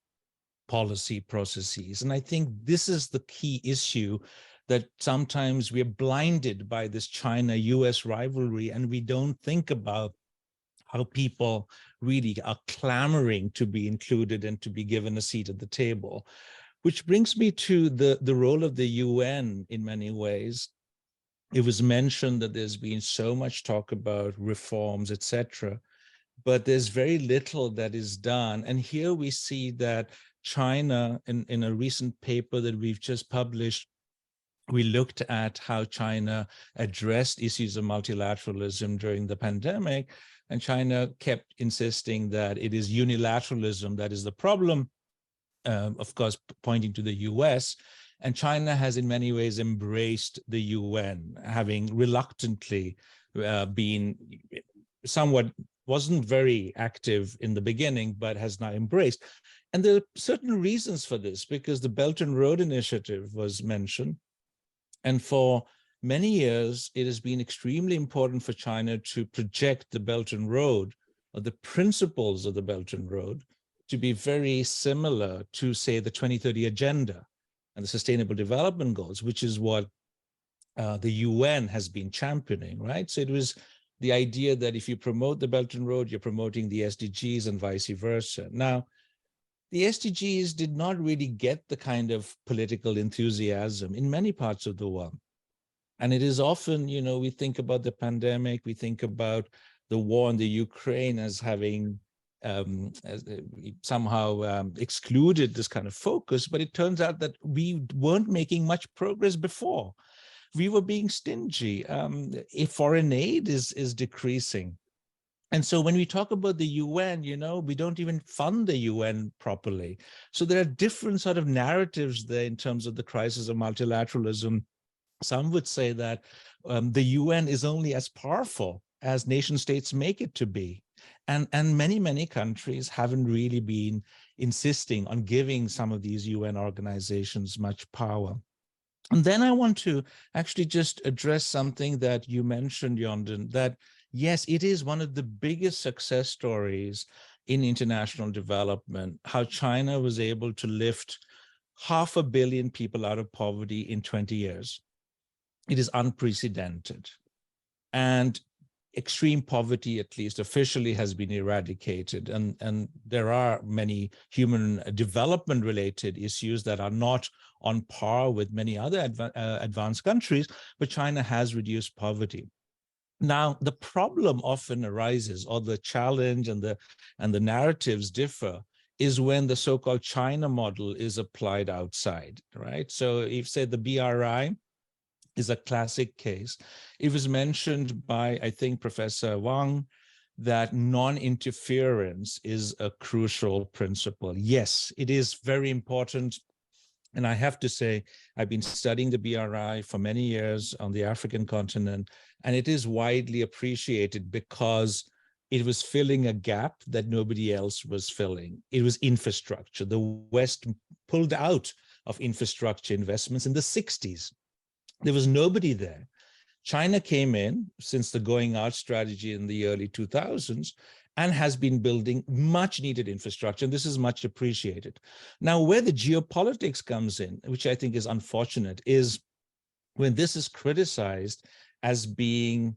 policy processes. And I think this is the key issue, that sometimes we're blinded by this China-US rivalry, and we don't think about how people really are clamoring to be included and to be given a seat at the table. Which brings me to the role of the UN in many ways. It was mentioned that there's been so much talk about reforms, etc., but there's very little that is done. And here we see that China, in a recent paper that we've just published, we looked at how China addressed issues of multilateralism during the pandemic, and China kept insisting that it is unilateralism that is the problem, of course, pointing to the US. And China has in many ways embraced the UN, having reluctantly been somewhat, wasn't very active in the beginning, but has now embraced. And there are certain reasons for this, because the Belt and Road Initiative was mentioned. And for many years, it has been extremely important for China to project the Belt and Road, or the principles of the Belt and Road, to be very similar to, say, the 2030 Agenda and the Sustainable Development Goals, which is what the UN has been championing, right? So it was the idea that if you promote the Belt and Road, you're promoting the SDGs and vice versa. Now, the SDGs did not really get the kind of political enthusiasm in many parts of the world. And it is often, you know, we think about the pandemic, we think about the war in the Ukraine as having somehow excluded this kind of focus, but it turns out that we weren't making much progress before. We were being stingy. Foreign aid is decreasing. And so when we talk about the UN, you know, we don't even fund the UN properly. So there are different sort of narratives there in terms of the crisis of multilateralism. Some would say that the UN is only as powerful as nation states make it to be. And many countries haven't really been insisting on giving some of these UN organizations much power. And then I want to actually just address something that you mentioned, Yonden, that yes, it is one of the biggest success stories in international development, how China was able to lift 500 million people out of poverty in 20 years. It is unprecedented. And extreme poverty, at least officially, has been eradicated. And there are many human development related issues that are not on par with many other advanced countries, but China has reduced poverty. Now, the problem often arises, or the challenge and the narratives differ, is when the so-called China model is applied outside, right? So if, say, the BRI is a classic case. It was mentioned by, I think, Professor Wang, that non-interference is a crucial principle. Yes, it is very important. And I have to say, I've been studying the BRI for many years on the African continent, and it is widely appreciated because it was filling a gap that nobody else was filling. It was infrastructure. The West pulled out of infrastructure investments in the 60s. There was nobody there. China came in since the going out strategy in the early 2000s and has been building much needed infrastructure, and this is much appreciated. Now, where the geopolitics comes in, which I think is unfortunate, is when this is criticized as being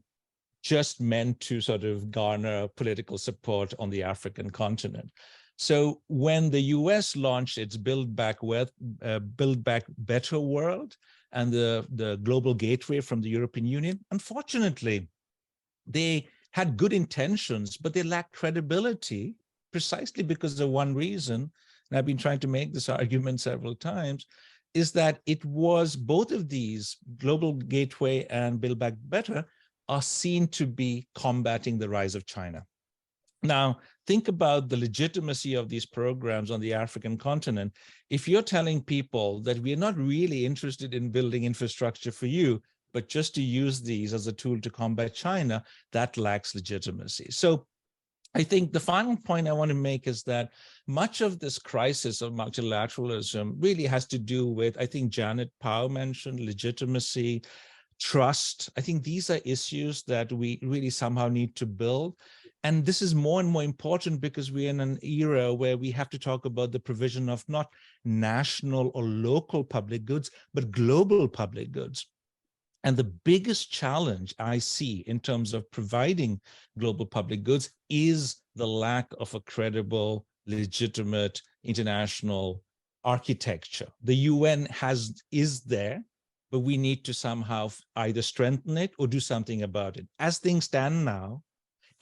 just meant to sort of garner political support on the African continent. So when the US launched its Build Back Better world and the global gateway from the European Union, unfortunately, they had good intentions, but they lacked credibility precisely because of one reason, and I've been trying to make this argument several times, is that it was both of these, Global Gateway and Build Back Better, are seen to be combating the rise of China. Now, think about the legitimacy of these programs on the African continent. If you're telling people that we're not really interested in building infrastructure for you, but just to use these as a tool to combat China, that lacks legitimacy. So I think the final point I want to make is that much of this crisis of multilateralism really has to do with, I think Janet Powell mentioned, legitimacy, trust. I think these are issues that we really somehow need to build. And this is more and more important because we're in an era where we have to talk about the provision of not national or local public goods, but global public goods. And the biggest challenge I see in terms of providing global public goods is the lack of a credible, legitimate international architecture. The UN is there, but we need to somehow either strengthen it or do something about it. As things stand now,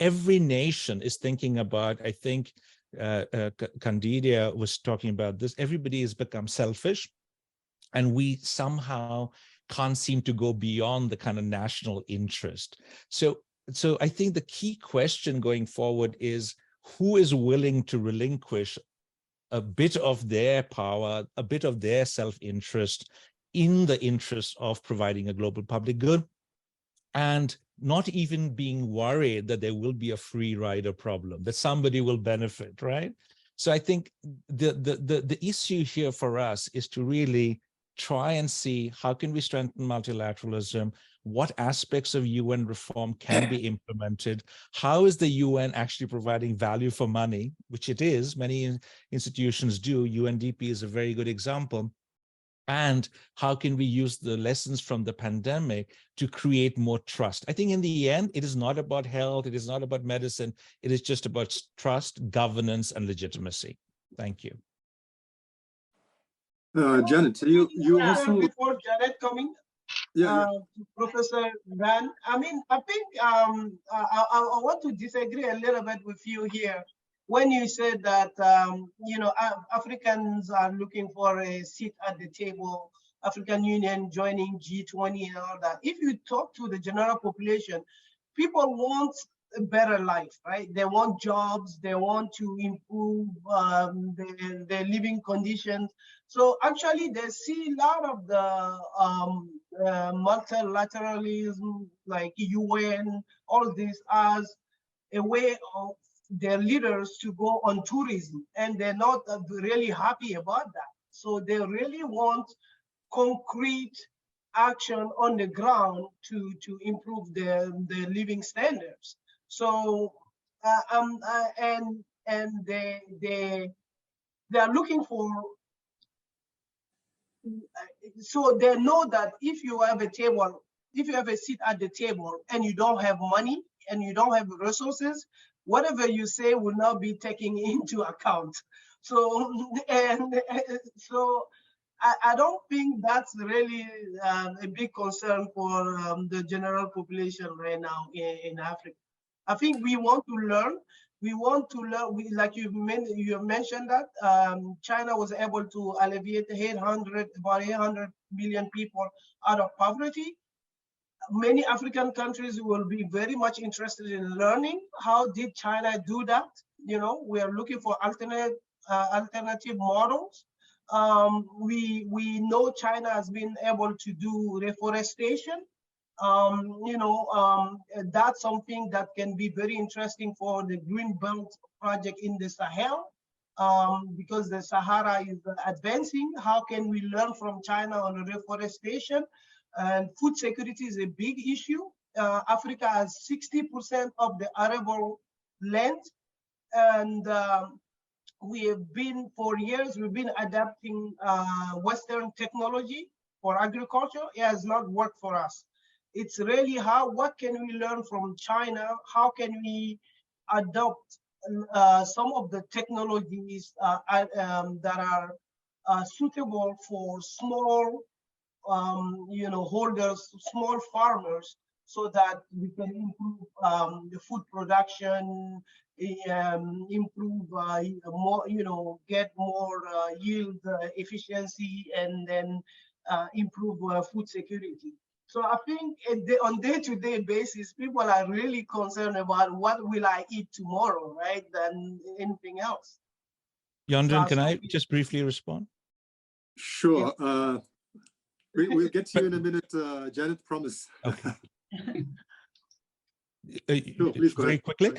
every nation is thinking about, I think Kadidia was talking about this, everybody has become selfish, and we somehow can't seem to go beyond the kind of national interest. So I think the key question going forward is, who is willing to relinquish a bit of their power, a bit of their self-interest in the interest of providing a global public good, and not even being worried that there will be a free rider problem, that somebody will benefit, right? So I think the issue here for us is to really try and see how can we strengthen multilateralism, what aspects of UN reform can be implemented, how is the UN actually providing value for money, which it is, many institutions do, UNDP is a very good example, and how can we use the lessons from the pandemic to create more trust. I think in the end, it is not about health, it is not about medicine, it is just about trust, governance, and legitimacy. Thank you. Janet, you also before Janet coming, Professor Dan. I mean, I think I want to disagree a little bit with you here when you said that you know, Africans are looking for a seat at the table. African Union joining G20 and all that. If you talk to the general population, people want a better life, right? They want jobs, they want to improve their living conditions. So actually they see a lot of the multilateralism, like UN, all this as a way of their leaders to go on tourism, and they're not really happy about that. So they really want concrete action on the ground to improve their living standards. So and they are looking for, so they know that if you have a table, if you have a seat at the table and you don't have money and you don't have resources, whatever you say will not be taken into account. So so I don't think that's really a big concern for the general population right now in Africa. I think we want to learn. We want to learn. Like you mentioned that China was able to alleviate about 800 million people out of poverty. Many African countries will be very much interested in learning how did China do that. You know, we are looking for alternative models. We know China has been able to do reforestation. You know, that's something that can be very interesting for the Green Belt project in the Sahel, because the Sahara is advancing. How can we learn from China on reforestation? And food security is a big issue. Africa has 60% of the arable land, and we have been, for years, we've been adapting Western technology for agriculture. It has not worked for us. It's really what can we learn from China? How can we adopt some of the technologies that are suitable for small, you know, holders, small farmers, so that we can improve the food production, improve more, get more yield efficiency, and then improve food security. So I think on day-to-day basis, people are really concerned about what will I eat tomorrow, right, than anything else. Yonden, can I just briefly respond? Sure. We'll get to you in a minute, Janet, promise. Okay. Sure, please go very ahead. quickly.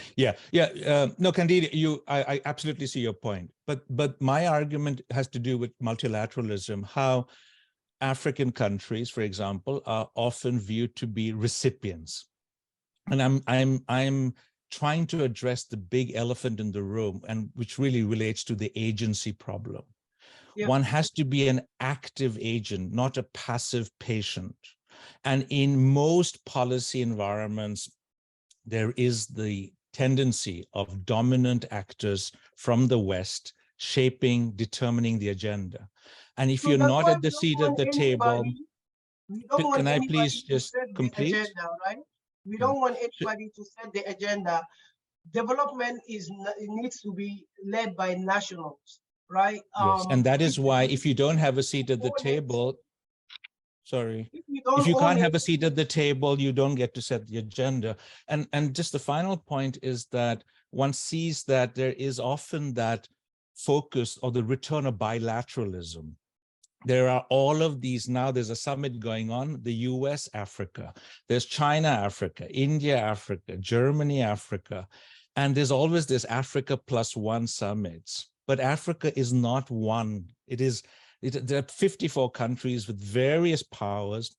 No, Kadidia, I absolutely see your point. But my argument has to do with multilateralism, how African countries, for example, are often viewed to be recipients. And I'm trying to address the big elephant in the room, and which really relates to the agency problem. Yeah. One has to be an active agent, not a passive patient. And in most policy environments, there is the tendency of dominant actors from the West shaping, determining the agenda. And if you're not at the seat at the table, can I please just complete? Agenda, right? We don't want anybody to set the agenda. Development needs to be led by nationals, right? Yes, and that is why if you don't have a seat at the table, sorry, if you can't have a seat at the table, you don't get to set the agenda. And just the final point is that one sees that there is often that focus or the return of bilateralism. There are all of these now. There's a summit going on, the US, Africa. There's China, Africa, India, Africa, Germany, Africa. And there's always this Africa +1 summits. But Africa is not one. There are 54 countries with various powers,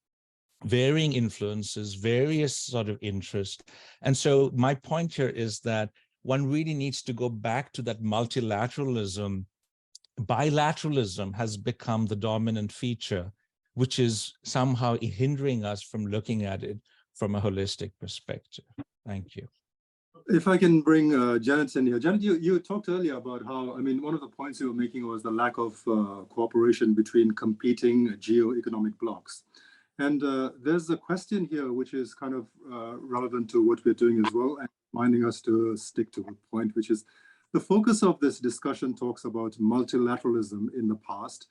varying influences, various sort of interests. And so my point here is that one really needs to go back to that multilateralism. Bilateralism has become the dominant feature, which is somehow hindering us from looking at it from a holistic perspective. Thank you. If I can bring Janet in here. Janet, you talked earlier about how, one of the points you were making was the lack of cooperation between competing geo-economic blocs. And there's a question here which is kind of relevant to what we're doing as well, and reminding us to stick to a point, which is the focus of this discussion talks about multilateralism in the past,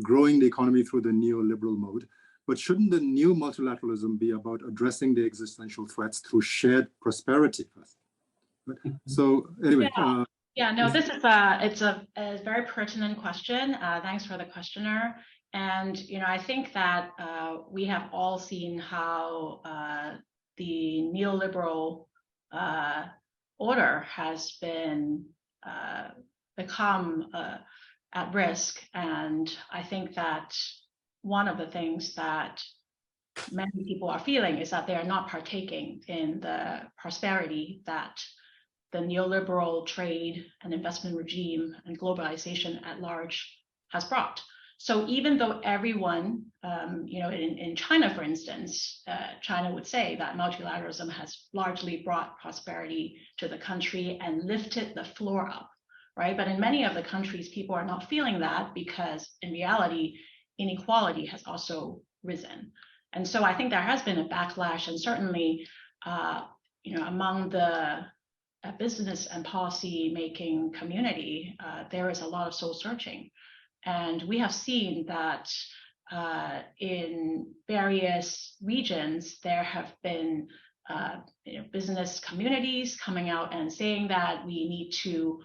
growing the economy through the neoliberal mode. But shouldn't the new multilateralism be about addressing the existential threats through shared prosperity? So anyway. No, this is it's a very pertinent question. Thanks for the questioner. And, I think that we have all seen how the neoliberal order has been become at risk. And I think that one of the things that many people are feeling is that they are not partaking in the prosperity that the neoliberal trade and investment regime and globalization at large has brought. So even though everyone, in China, for instance, China would say that multilateralism has largely brought prosperity to the country and lifted the floor up, right? But in many of the countries, people are not feeling that because in reality, inequality has also risen. And so I think there has been a backlash, and certainly, among the business and policy making community, there is a lot of soul searching. And we have seen that in various regions, there have been business communities coming out and saying that we need to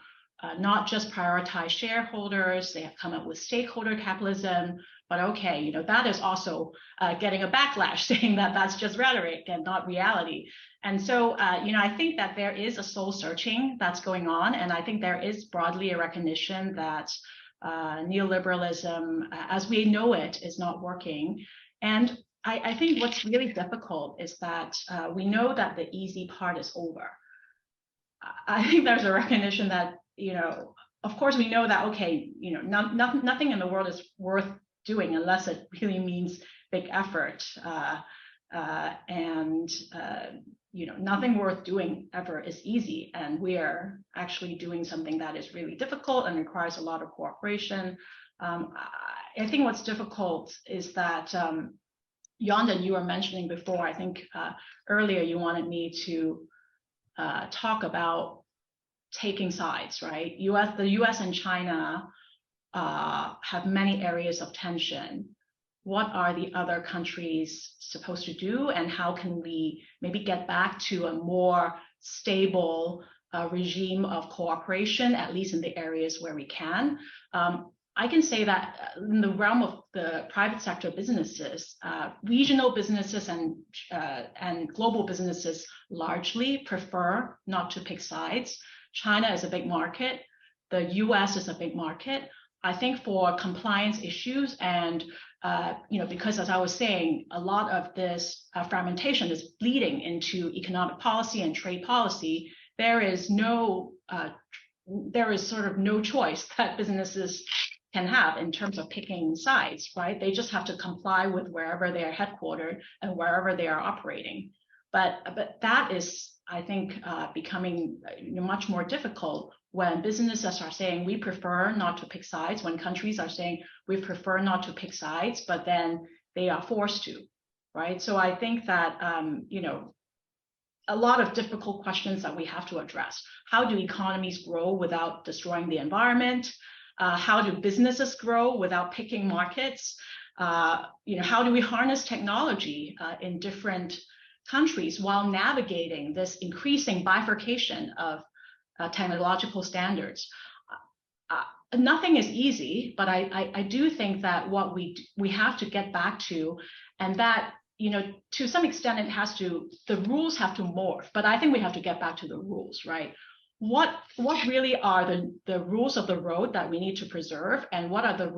not just prioritize shareholders. They have come up with stakeholder capitalism, but okay, that is also getting a backlash, saying that that's just rhetoric and not reality. And so, I think that there is a soul searching that's going on, and I think there is broadly a recognition that neoliberalism, as we know it, is not working. And I think what's really difficult is that we know that the easy part is over. I think there's a recognition that, of course we know that, okay, nothing in the world is worth doing unless it really means big effort. Nothing worth doing ever is easy. And we are actually doing something that is really difficult and requires a lot of cooperation. I think what's difficult is that, Yonden, you were mentioning before, I think earlier you wanted me to talk about taking sides, right? The US and China have many areas of tension. What are the other countries supposed to do, and how can we maybe get back to a more stable regime of cooperation, at least in the areas where we can? I can say that in the realm of the private sector businesses, regional businesses and global businesses largely prefer not to pick sides. China is a big market. The US is a big market. I think for compliance issues and because as I was saying, a lot of this fragmentation is bleeding into economic policy and trade policy. There is sort of no choice that businesses can have in terms of picking sides, right? They just have to comply with wherever they are headquartered and wherever they are operating. But that is, I think, becoming much more difficult when businesses are saying we prefer not to pick sides, when countries are saying we prefer not to pick sides, but then they are forced to, right? So I think that, a lot of difficult questions that we have to address. How do economies grow without destroying the environment? How do businesses grow without picking markets? How do we harness technology in different countries while navigating this increasing bifurcation of technological standards? Nothing is easy, but I do think that what we have to get back to, and that to some extent the rules have to morph, but I think we have to get back to the rules, right? What really are the rules of the road that we need to preserve, and what are the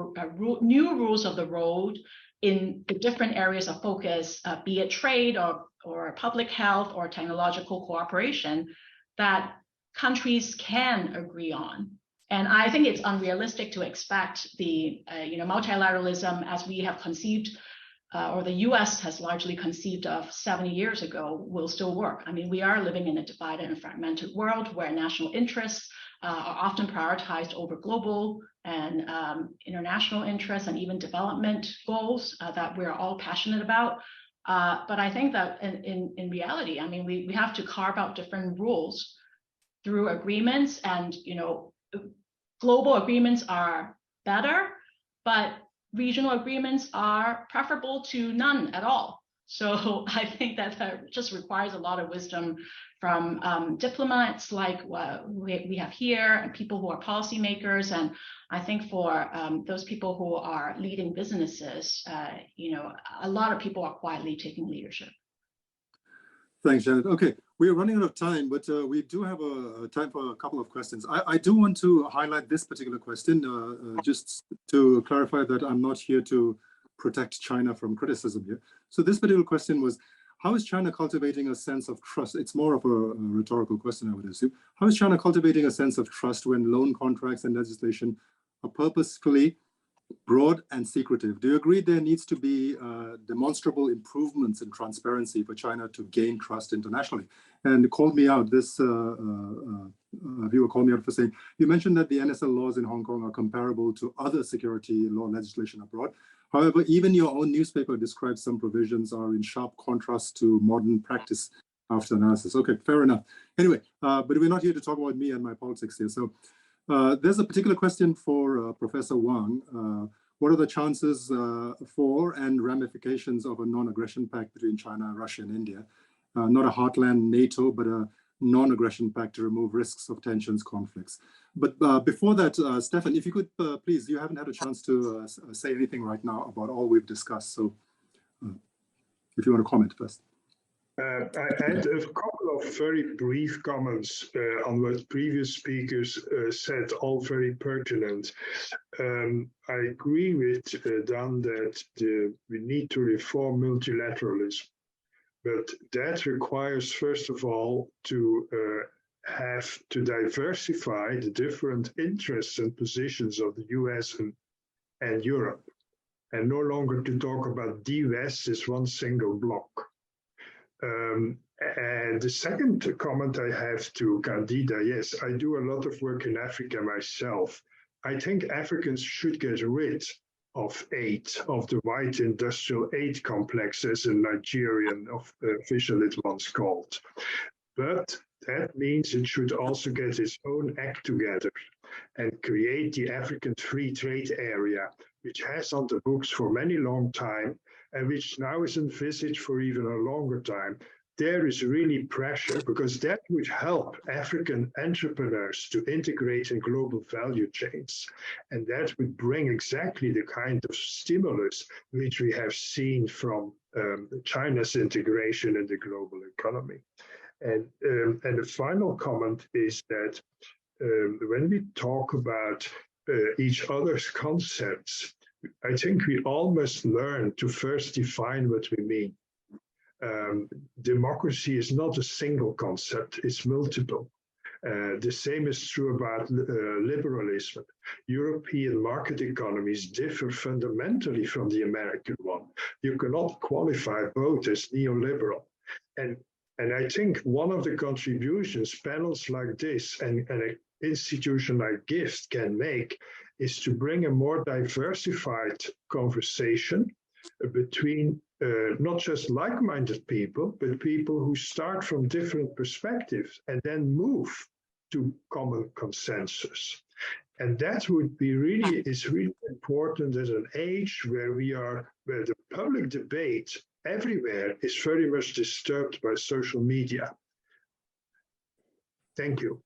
new rules of the road in the different areas of focus, be it trade or public health or technological cooperation, that countries can agree on? And I think it's unrealistic to expect the multilateralism as we have conceived, or the US has largely conceived of 70 years ago, will still work. I mean, we are living in a divided and fragmented world where national interests are often prioritized over global and international interests and even development goals that we're all passionate about. But I think that in reality, I mean, we have to carve out different rules through agreements, and global agreements are better, but regional agreements are preferable to none at all. So I think that just requires a lot of wisdom from diplomats like we have here, and people who are policymakers. And I think for those people who are leading businesses, a lot of people are quietly taking leadership. Thanks, Janet. Okay, we are running out of time, but we do have time for a couple of questions. I do want to highlight this particular question, just to clarify that I'm not here to protect China from criticism here. So this particular question was, how is China cultivating a sense of trust? It's more of a rhetorical question, I would assume. How is China cultivating a sense of trust when loan contracts and legislation are purposefully broad and secretive? Do you agree there needs to be demonstrable improvements in transparency for China to gain trust internationally? And called me out, this viewer called me out for saying, you mentioned that the NSL laws in Hong Kong are comparable to other security law legislation abroad. However, even your own newspaper describes some provisions are in sharp contrast to modern practice after analysis. Okay, fair enough. Anyway, but we're not here to talk about me and my politics here. So there's a particular question for Professor Wang. What are the chances for and ramifications of a non-aggression pact between China, Russia, and India? Not a heartland NATO, but a non-aggression pact to remove risks of tensions, conflicts. But before that, Stefan, if you could please, you haven't had a chance to say anything right now about all we've discussed. So if you want to comment first. I had a couple of very brief comments on what previous speakers said, all very pertinent. I agree with Dan that we need to reform multilateralism, but that requires, first of all, to have to diversify the different interests and positions of the US and Europe, and no longer to talk about the West as one single bloc. And the second comment I have to Kadidia, yes, I do a lot of work in Africa myself. I think Africans should get rid of aid, of the white industrial aid complex, as a Nigerian official it once called. But that means it should also get its own act together and create the African Free Trade Area, which has on the books for many long time, and which now is envisaged for even a longer time. There is really pressure, because that would help African entrepreneurs to integrate in global value chains. And that would bring exactly the kind of stimulus which we have seen from China's integration in the global economy. And the final comment is that when we talk about each other's concepts, I think we all must learn to first define what we mean. Democracy is not a single concept, it's multiple. The same is true about liberalism. European market economies differ fundamentally from the American one. You cannot qualify both as neoliberal. And I think one of the contributions panels like this and an institution like GIFT can make is to bring a more diversified conversation between not just like-minded people, but people who start from different perspectives and then move to common consensus. And that would be is really important at an age where where the public debate everywhere is very much disturbed by social media. Thank you.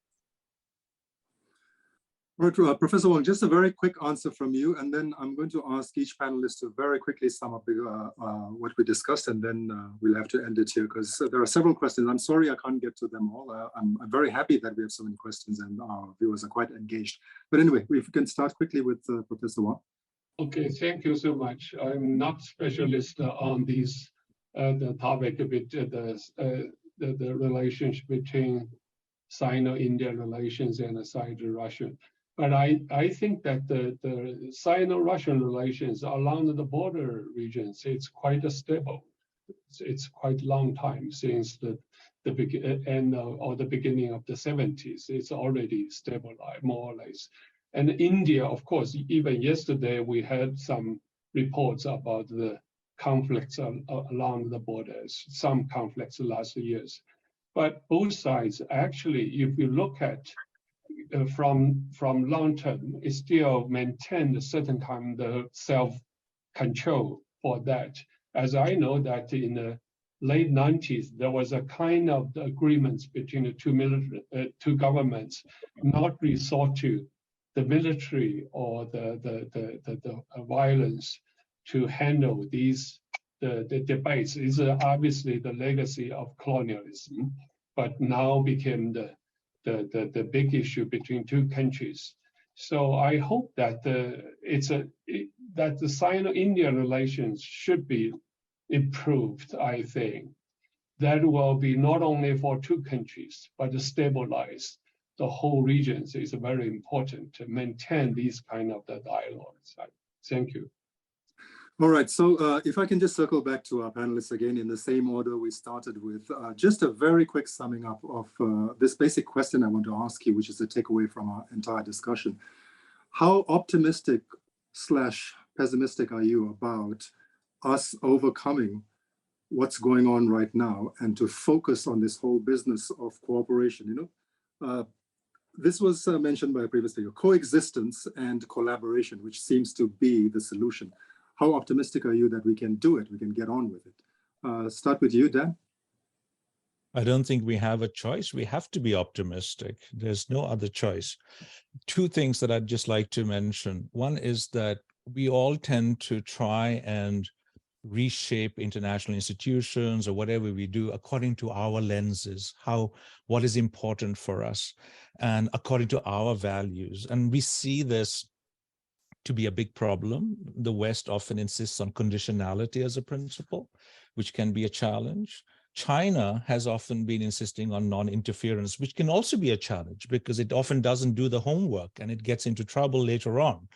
Right, Professor Wong, just a very quick answer from you, and then I'm going to ask each panelist to very quickly sum up what we discussed, and then we'll have to end it here, because there are several questions. I'm sorry I can't get to them all. I'm very happy that we have so many questions and our viewers are quite engaged. But anyway, if we can start quickly with Professor Wong. Okay, thank you so much. I'm not specialist on these the topic of it, the relationship between Sino-India relations and Sino-Russian. But I think that the Sino-Russian relations along the border regions, it's quite stable. It's quite a long time since the beginning of the 70s. It's already stabilized more or less. And India, of course, even yesterday we had some reports about the conflicts along the borders, some conflicts last years. But both sides actually, if you look at from long term, it still maintained a certain kind of self-control for that. As I know that in the late 90s, there was a kind of agreements between the two governments, not resort to the military or the violence to handle these the debates. Is obviously the legacy of colonialism, but now became the big issue between two countries. So I hope that that the Sino-India relations should be improved. I think that will be not only for two countries, but to stabilize the whole regions is very important to maintain these kind of the dialogues. Thank you. All right, so if I can just circle back to our panelists again in the same order we started with, just a very quick summing up of this basic question I want to ask you, which is the takeaway from our entire discussion. How optimistic / pessimistic are you about us overcoming what's going on right now and to focus on this whole business of cooperation? You know, this was mentioned by a previous speaker, coexistence and collaboration, which seems to be the solution. How optimistic are you that we can do it? We can get on with it. Start with you, Dan. I don't think we have a choice. We have to be optimistic. There's no other choice. Two things that I'd just like to mention. One is that we all tend to try and reshape international institutions or whatever we do according to our lenses, what is important for us and according to our values. And we see this to be a big problem. The West often insists on conditionality as a principle, which can be a challenge. China has often been insisting on non-interference, which can also be a challenge because it often doesn't do the homework and it gets into trouble later on.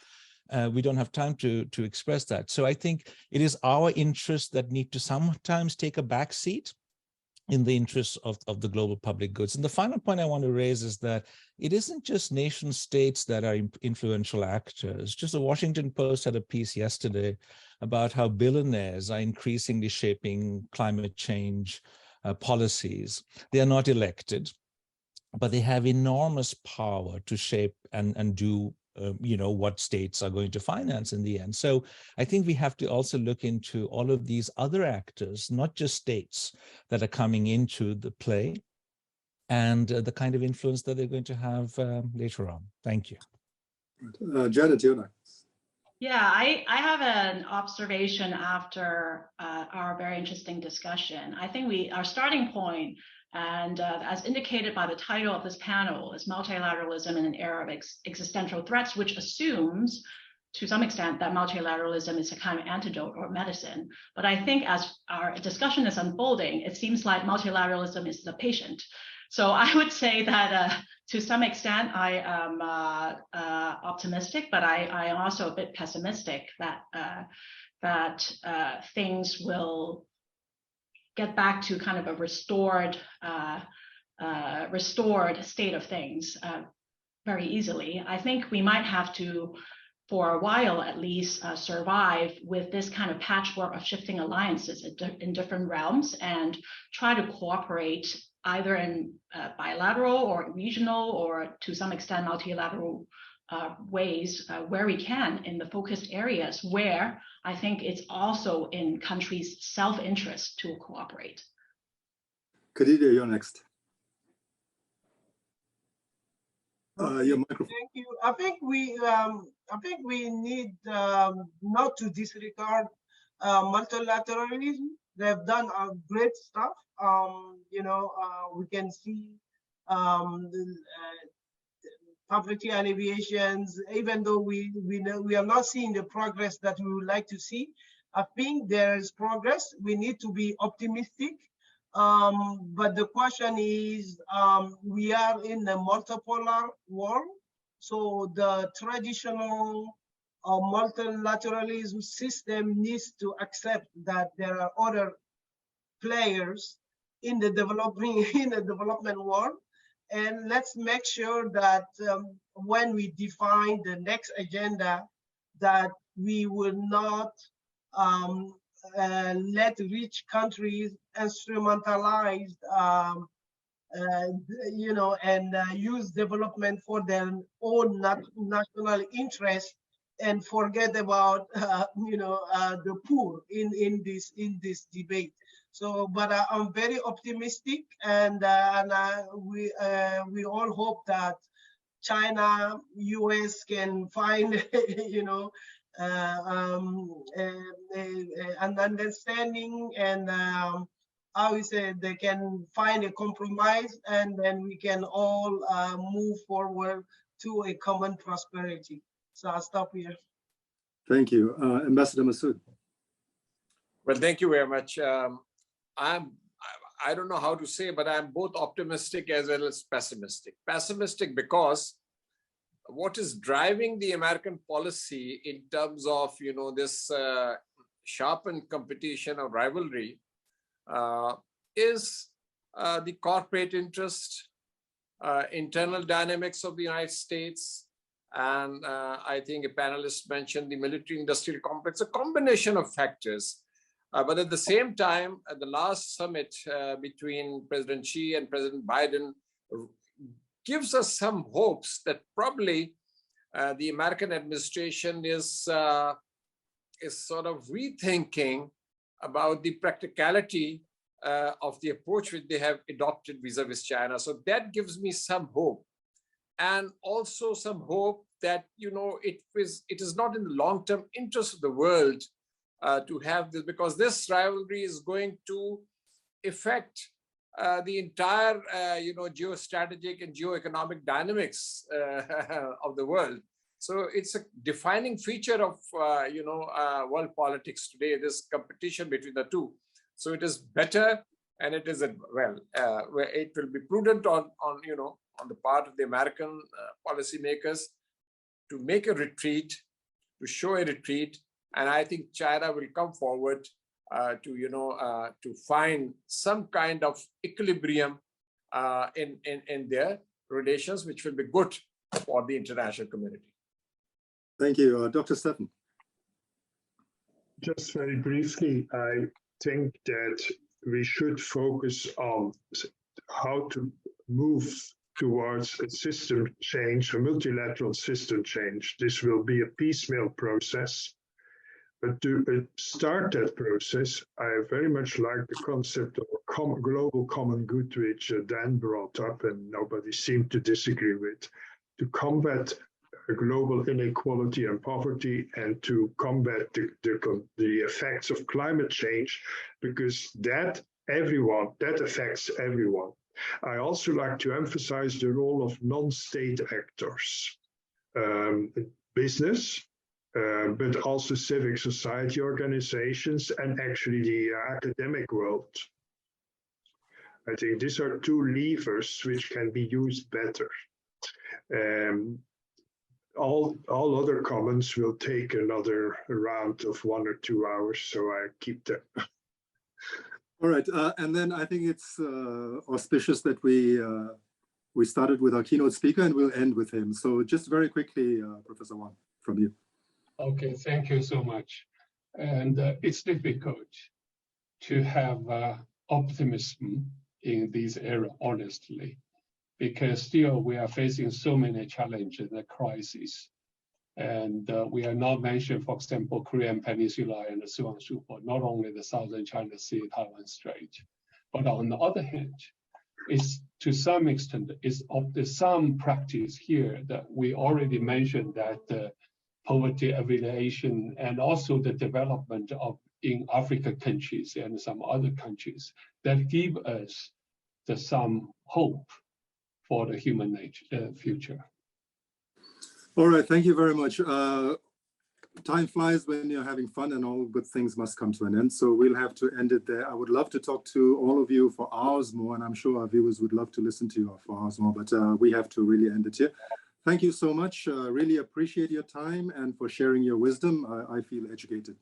We don't have time to express that. So I think it is our interests that need to sometimes take a back seat in the interests of the global public goods. And the final point I want to raise is that it isn't just nation states that are influential actors. Just the Washington Post had a piece yesterday about how billionaires are increasingly shaping climate change policies. They are not elected, but they have enormous power to shape and do what states are going to finance in the end. So I think we have to also look into all of these other actors, not just states, that are coming into the play, and the kind of influence that they're going to have later on. Thank you. Janet, you're next. Yeah, I have an observation after our very interesting discussion. I think our starting point, and as indicated by the title of this panel, is multilateralism in an era of existential threats, which assumes to some extent that multilateralism is a kind of antidote or medicine. But I think as our discussion is unfolding, it seems like multilateralism is the patient. So I would say that to some extent I am optimistic, but I am also a bit pessimistic that things will get back to kind of a restored state of things very easily. I think we might have to, for a while at least, survive with this kind of patchwork of shifting alliances in different realms and try to cooperate either in bilateral or regional or to some extent multilateral ways where we can in the focused areas where I think it's also in countries' self-interest to cooperate. Kadidia, you're next. Your microphone. Thank you. I think we need not to disregard multilateralism. They've done great stuff. We can see poverty alleviations, even though we are not seeing the progress that we would like to see. I think there is progress. We need to be optimistic. But the question is, we are in a multipolar world. So the traditional multilateralism system needs to accept that there are other players in the development world. And let's make sure that when we define the next agenda, that we will not let rich countries instrumentalize, and use development for their own national interest and forget about, the poor in this debate. So, but I'm very optimistic, and we all hope that China, US can find, an understanding, and how we say, they can find a compromise, and then we can all move forward to a common prosperity. So I'll stop here. Thank you. Ambassador Masood. Well, thank you very much. I don't know how to say, but I'm both optimistic as well as pessimistic. Pessimistic because what is driving the American policy in terms of, this sharpened competition or rivalry is the corporate interest, internal dynamics of the United States, and I think a panelist mentioned the military-industrial complex, a combination of factors. But at the same time, at the last summit between President Xi and President Biden gives us some hopes that probably the American administration is sort of rethinking about the practicality of the approach which they have adopted vis-a-vis China. So that gives me some hope, and also some hope that it is not in the long-term interest of the world to have this, because this rivalry is going to affect the entire geostrategic and geoeconomic dynamics of the world. So it's a defining feature of world politics today, this competition between the two. So it is better, and it is where it will be prudent on the part of the American policymakers to make a retreat, to show a retreat. And I think China will come forward to find some kind of equilibrium in their relations, which will be good for the international community. Thank you. Dr. Stefan. Just very briefly, I think that we should focus on how to move towards a system change, a multilateral system change. This will be a piecemeal process. But to start that process, I very much like the concept of global common good, which Dan brought up and nobody seemed to disagree with, to combat global inequality and poverty and to combat the effects of climate change, because that affects everyone. I also like to emphasize the role of non-state actors, business, but also civic society organizations and actually the academic world. I think these are two levers which can be used better. All other comments will take another round of 1 or 2 hours, so I keep them. All right, and then I think it's auspicious that we started with our keynote speaker and we'll end with him. So just very quickly, Professor Wang, from you. Okay, thank you so much. And it's difficult to have optimism in this era, honestly, because still we are facing so many challenges and crises. And we are not mentioned, for example, Korean Peninsula and so on and so forth, not only the Southern China Sea, Taiwan Strait. But on the other hand, it's to some extent, it's of the some practice here that we already mentioned that poverty alleviation and also the development of in African countries and some other countries that give us some hope for the human nature, future. All right, thank you very much. Time flies when you're having fun and all good things must come to an end. So we'll have to end it there. I would love to talk to all of you for hours more, and I'm sure our viewers would love to listen to you for hours more, but we have to really end it here. Thank you so much. Really appreciate your time and for sharing your wisdom. I feel educated.